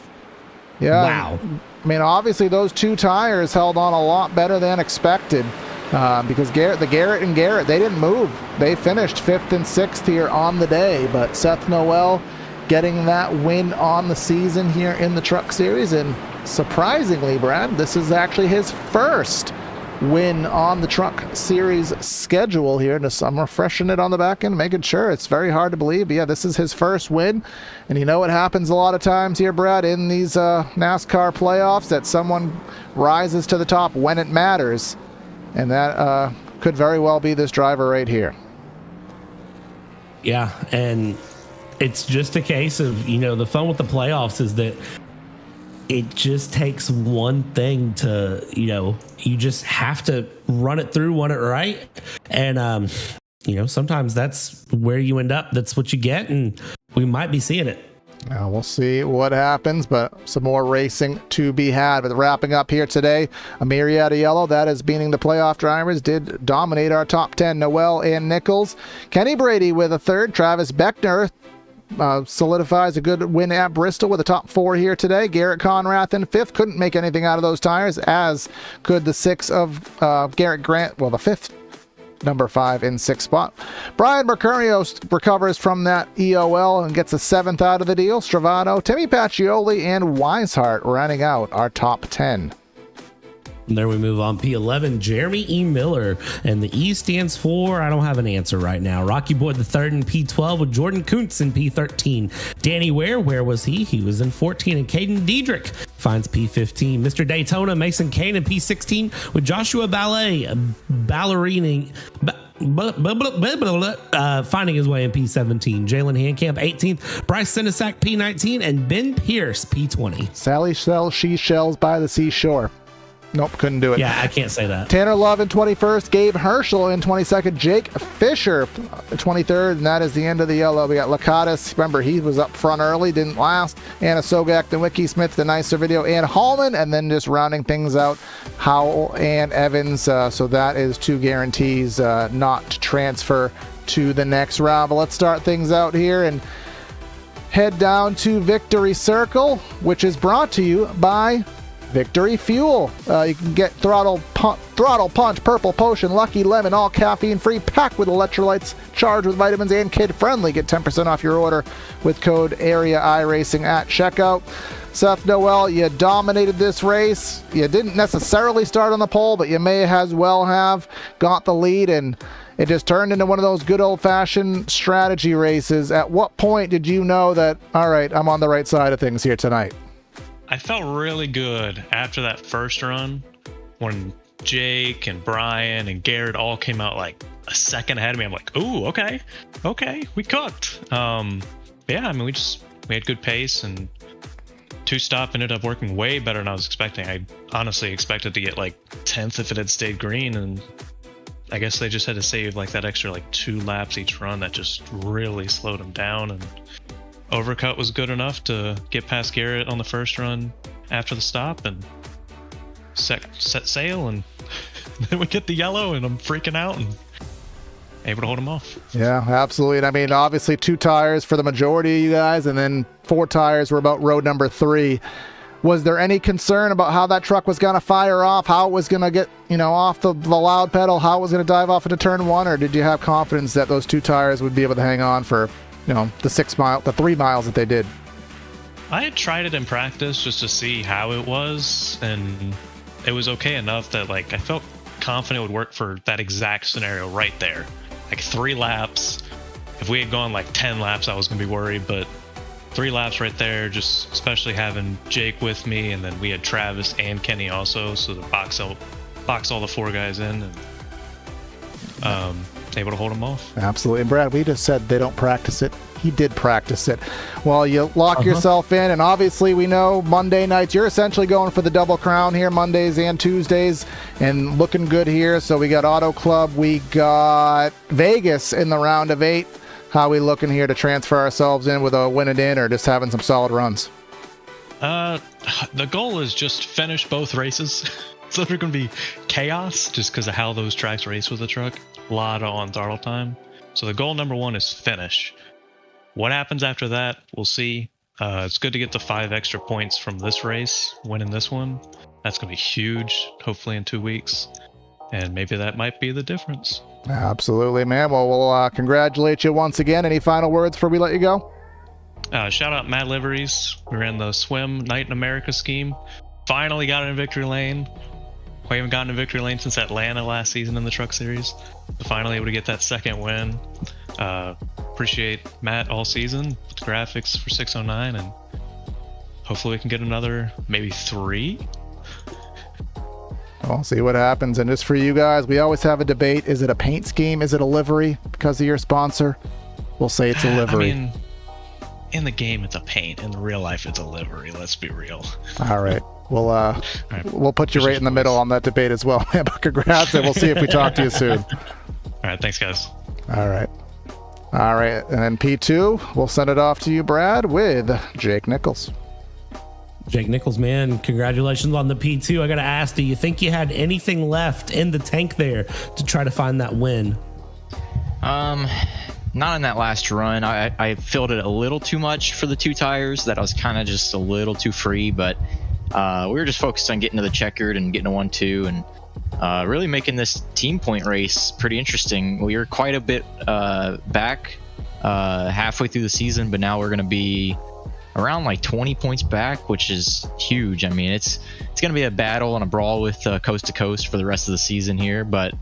Yeah. Wow. I mean, obviously those two tires held on a lot better than expected because Garrett, they didn't move. They finished 5th and 6th here on the day, but Seth Noel getting that win on the season here in the Truck Series, and surprisingly, Brad, this is actually his first win on the Truck Series schedule here. I'm refreshing it on the back end, making sure. It's very hard to believe, but yeah, this is his first win. And you know what happens a lot of times here, Brad, in these NASCAR playoffs, that someone rises to the top when it matters, and that could very well be this driver right here. Yeah, and it's just a case of, the fun with the playoffs is that it just takes one thing to, you just have to run it right. And, sometimes that's where you end up. That's what you get. And we might be seeing it. Now we'll see what happens, but some more racing to be had. But wrapping up here today, a myriad of yellow, that is meaning the playoff drivers did dominate our top 10. Noel and Nichols. Kenny Brady with a third. Travis Beckner solidifies a good win at Bristol with a top 4 here today. Garrett Conrath in 5th. Couldn't make anything out of those tires, as could the 6 of Garrett Grant. Well, the 5th, number 5 in 6th spot. Brian Mercurio recovers from that EOL and gets a 7th out of the deal. Stravano, Timmy Pacioli, and Weishart rounding out our top 10. And there we move on. P11, Jeremy E. Miller. And the E stands for, I don't have an answer right now. Rocky Boy the third in P12 with Jordan Kuntz in P13. Danny Ware, where was he? He was in 14. And Caden Diedrich finds P15. Mr. Daytona, Mason Kane in P16 with Joshua Ballet, finding his way in P17. Jalen Handcamp 18th, Bryce Sinesak P19, and Ben Pierce P20. Sally sells she shells by the seashore. Nope, couldn't do it. Yeah, I can't say that. Tanner Love in 21st, Gabe Herschel in 22nd, Jake Fisher 23rd, and that is the end of the yellow. We got Lakatis, remember he was up front early, didn't last. Anna Sogak, the Wiki Smith, the nicer video, and Hallman, and then just rounding things out, Howell and Evans. So that is 2 guarantees not to transfer to the next round. But let's start things out here and head down to Victory Circle, which is brought to you by Victory Fuel. You can get Throttle Punch, Purple Potion, Lucky Lemon, all caffeine free, packed with electrolytes, charged with vitamins, and kid friendly. Get 10% off your order with code AREA iRacing at checkout. Seth Noel, you dominated this race. You didn't necessarily start on the pole, but you may as well have got the lead, and it just turned into one of those good old-fashioned strategy races. At what point did you know that, all right, I'm on the right side of things here tonight? I felt really good after that first run when Jake and Brian and Garrett all came out like a second ahead of me. I'm like, ooh, okay, we cooked. Yeah, I mean, we had good pace, and 2-stop ended up working way better than I was expecting. I honestly expected to get like 10th if it had stayed green, and I guess they just had to save like that extra like 2 laps each run. That just really slowed them down, and overcut was good enough to get past Garrett on the first run after the stop and set sail, and then we get the yellow and I'm freaking out and able to hold him off. Yeah, absolutely. And I mean, obviously 2 tires for the majority of you guys, and then 4 tires were about road number 3. Was there any concern about how that truck was going to fire off, how it was going to get, off the loud pedal, how it was going to dive off into turn 1, or did you have confidence that those 2 tires would be able to hang on for the 3 miles that they did? I had tried it in practice just to see how it was, and it was okay enough that like I felt confident it would work for that exact scenario right there. Like 3 laps. If we had gone like 10 laps, I was gonna be worried, but 3 laps right there, just especially having Jake with me, and then we had Travis and Kenny also, so to box all the 4 guys in, and able to hold them off. Absolutely. And Brad, we just said they don't practice it. He did practice it. Well, you lock yourself in, and obviously we know Monday nights, you're essentially going for the double crown here, Mondays and Tuesdays, and looking good here. So we got Auto Club, we got Vegas in the round of 8. How are we looking here to transfer ourselves in with a win it in, or just having some solid runs? The goal is just finish both races. So they're going to be chaos just because of how those tracks race with the truck. A lot of on throttle time. So the goal number 1 is finish. What happens after that, we'll see. It's good to get the 5 extra points from this race, winning this one. That's going to be huge, hopefully in 2 weeks. And maybe that might be the difference. Absolutely, man. Well, we'll congratulate you once again. Any final words before we let you go? Shout out Mad Liveries. We ran the Swim Night in America scheme. Finally got in victory lane. We haven't gotten in victory lane since Atlanta last season in the Truck Series. So finally able to get that second win. Appreciate Matt all season with the graphics for 609, and hopefully we can get another maybe 3. We'll see what happens. And just for you guys, we always have a debate. Is it a paint scheme? Is it a livery because of your sponsor? We'll say it's a livery. I mean, in the game it's a paint. In real life it's a livery. Let's be real. All right. We'll right. We'll put you right in the middle on that debate as well. But congrats, and we'll see if we talk to you soon. All right. Thanks, guys. All right. And then P2, we'll send it off to you, Brad, with Jake Nichols. Jake Nichols, man, congratulations on the P2. I got to ask, do you think you had anything left in the tank there to try to find that win? Not in that last run. I filled it a little too much for the 2 tires. That I was kind of just a little too free, but we were just focused on getting to the checkered and getting to 1-2 and really making this team point race pretty interesting. We were quite a bit back halfway through the season, but now we're going to be around like 20 points back, which is huge. I mean, it's going to be a battle and a brawl with coast to coast for the rest of the season here, but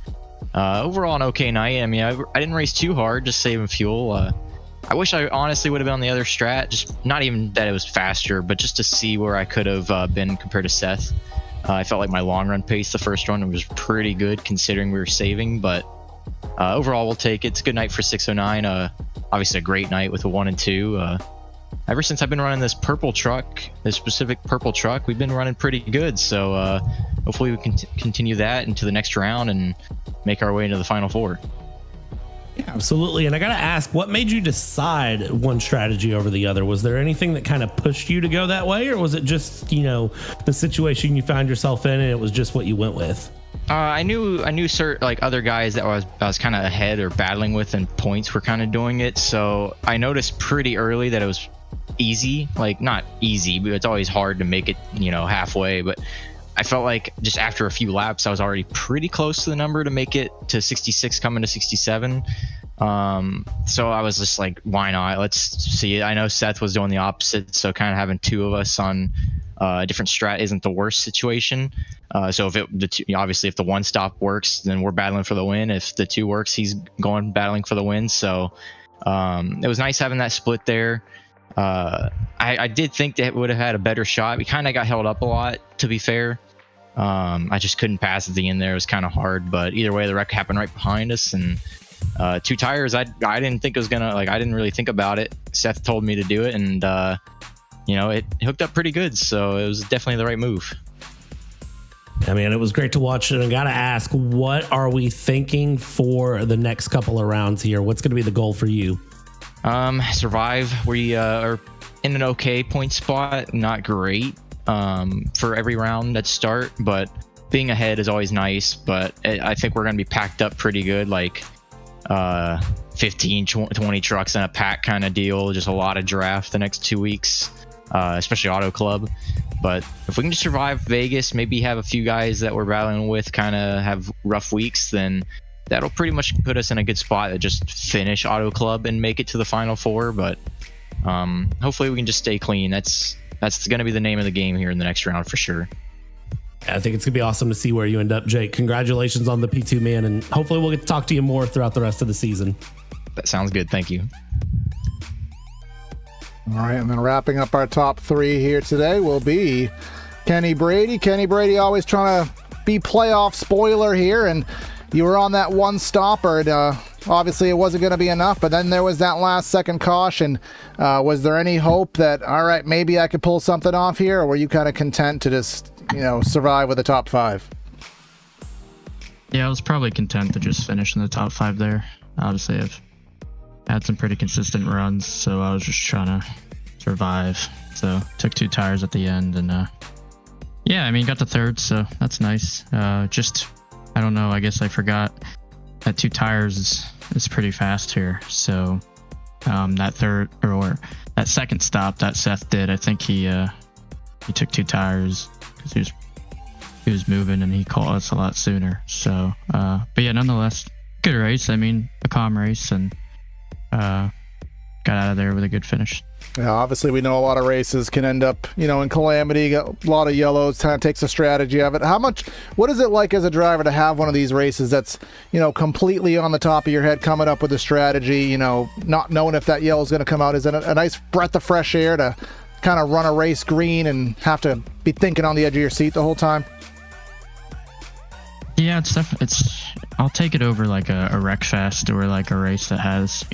overall an okay night. I mean, I didn't race too hard, just saving fuel. I wish I honestly would have been on the other strat, just not even that it was faster, but just to see where I could have been compared to Seth. I felt like my long run pace the first run was pretty good considering we were saving, but overall we'll take it. It's a good night for 609. Obviously a great night with a 1 and 2. Ever since I've been running this purple truck, this specific purple truck, we've been running pretty good. So hopefully we can continue that into the next round and make our way into the Final Four. Yeah, absolutely. And I got to ask, what made you decide one strategy over the other? Was there anything that kind of pushed you to go that way, or was it just, the situation you found yourself in and it was just what you went with? I knew certain like other guys that I was kind of ahead or battling with, and points were kind of doing it. So I noticed pretty early that it was easy, like not easy, but it's always hard to make it, halfway. But I felt like just after a few laps, I was already pretty close to the number to make it to 66, coming to 67. So I was just like, why not? Let's see. I know Seth was doing the opposite, so kind of having 2 of us on a different strat isn't the worst situation. So obviously if the 1 stop works, then we're battling for the win. If the 2 works, he's going battling for the win. So it was nice having that split there. I did think that would have had a better shot. We kind of got held up a lot, to be fair. I just couldn't pass at the end there. It was kind of hard, but either way, the wreck happened right behind us, and 2 tires. I didn't think it was gonna, I didn't really think about it. Seth told me to do it, and it hooked up pretty good, so it was definitely the right move. I mean, it was great to watch, and I gotta ask, what are we thinking for the next couple of rounds here? What's going to be the goal for you? Survive. We are in an okay point spot, not great for every round at start, but being ahead is always nice. But I think we're going to be packed up pretty good, like 15, 20 trucks in a pack kind of deal. Just a lot of draft the next 2 weeks, especially Auto Club. But if we can just survive Vegas, maybe have a few guys that we're battling with kind of have rough weeks, then that'll pretty much put us in a good spot to just finish Auto Club and make it to the Final Four. But hopefully we can just stay clean. That's going to be the name of the game here in the next round for sure. I think it's going to be awesome to see where you end up, Jake. Congratulations on the P2, man, and hopefully we'll get to talk to you more throughout the rest of the season. That sounds good. Thank you. All right, and then wrapping up our top 3 here today will be Kenny Brady. Kenny Brady always trying to be playoff spoiler here, and you were on that 1 stopper, and obviously it wasn't going to be enough, but then there was that last second caution. Was there any hope that, all right, maybe I could pull something off here, or were you kind of content to just, survive with the top 5? Yeah, I was probably content to just finish in the top 5 there. Obviously, I've had some pretty consistent runs, so I was just trying to survive. So took 2 tires at the end, and got to 3rd, so that's nice. I don't know, I guess I forgot that 2 tires is pretty fast here. So that that second stop that Seth did, I think he took 2 tires because he was moving and he caught us a lot sooner. So, but yeah, nonetheless, good race. I mean, a calm race, and got out of there with a good finish. Yeah, obviously we know a lot of races can end up, in calamity. Got a lot of yellows. Kind of takes the strategy of it. What is it like as a driver to have one of these races that's, completely on the top of your head, coming up with a strategy, not knowing if that yellow is going to come out? Is it a nice breath of fresh air to kind of run a race green and have to be thinking on the edge of your seat the whole time? Yeah, I'll take it over like a wreck fest or like a race that has,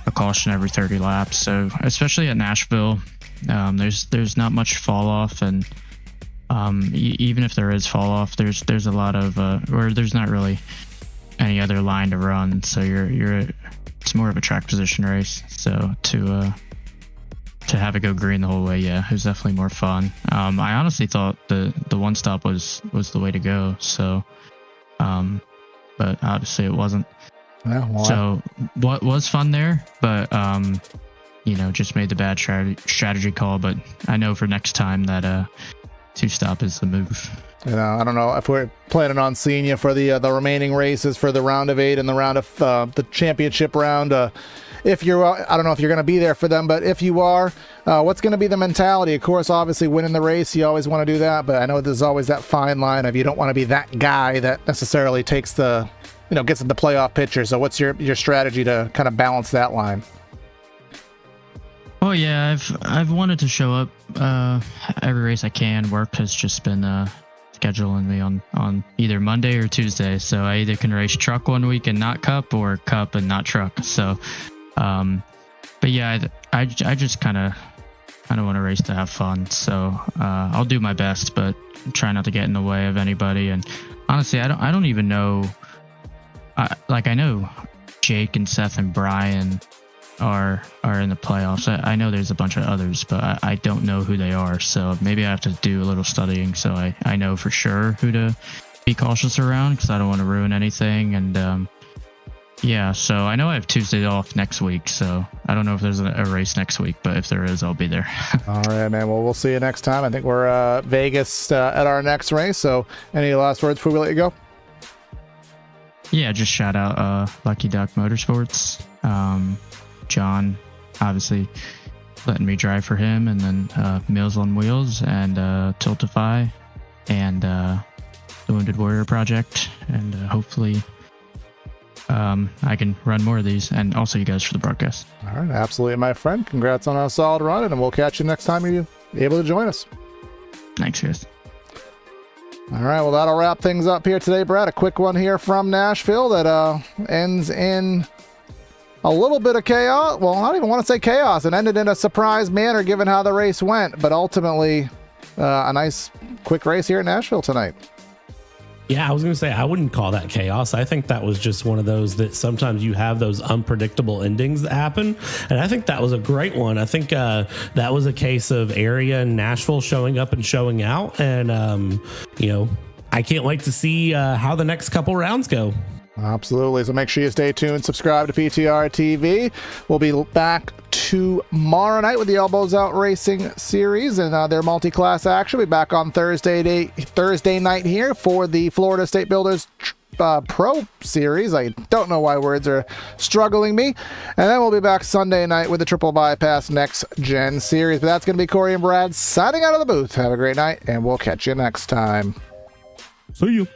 a caution every 30 laps. So especially at Nashville, there's not much fall off, and even if there is fall off, there's a lot of or there's not really any other line to run. So it's more of a track position race. So to have it go green the whole way, yeah, it was definitely more fun. I honestly thought the one stop was the way to go. So, but obviously it wasn't. Yeah, well, so what was fun there, but just made the bad strategy call. But I know for next time that 2-stop is the move. I don't know if we're planning on seeing you for the remaining races for the round of 8 and the round of the championship round. If you're, I don't know if you're going to be there for them, but if you are, what's going to be the mentality? Of course, obviously winning the race, you always want to do that, but I know there's always that fine line of you don't want to be that guy that necessarily takes gets in the playoff picture. So what's your strategy to kind of balance that line? Oh yeah, I've wanted to show up every race I can. Work has just been scheduling me on either Monday or Tuesday, so I either can race truck one week and not cup, or cup and not truck. So but yeah, I just kind of want to race to have fun. So I'll do my best, but try not to get in the way of anybody. And honestly, I don't even know. I know Jake and Seth and Brian are in the playoffs. I know there's a bunch of others, but I don't know who they are. So maybe I have to do a little studying so I know for sure who to be cautious around, because I don't want to ruin anything. And yeah, so I know I have Tuesday off next week, so I don't know if there's a race next week, but if there is, I'll be there. All right, man. Well, we'll see you next time. I think we're Vegas at our next race. So any last words before we let you go? Yeah, just shout out Lucky Duck Motorsports. John, obviously, letting me drive for him, and then Meals on Wheels and Tiltify and the Wounded Warrior Project. And hopefully I can run more of these, and also you guys for the broadcast. All right, absolutely, my friend. Congrats on a solid run, and we'll catch you next time you're able to join us. Thanks, guys. All right, well, that'll wrap things up here today, Brad. A quick one here from Nashville that ends in a little bit of chaos. Well, I don't even want to say chaos. It ended in a surprise manner given how the race went, but ultimately a nice quick race here at Nashville tonight. Yeah, I was going to say, I wouldn't call that chaos. I think that was just one of those that sometimes you have those unpredictable endings that happen. And I think that was a great one. I think that was a case of area and Nashville showing up and showing out. And, I can't wait to see how the next couple rounds go. Absolutely. So make sure you stay tuned. Subscribe to PTR TV. We'll be back tomorrow night with the Elbows Out Racing series and their multi-class action. We'll be back on Thursday night here for the Florida State Builders Pro Series. I don't know why words are struggling me. And then we'll be back Sunday night with the Triple Bypass Next Gen series. But that's going to be Corey and Brad signing out of the booth. Have a great night, and we'll catch you next time. See you.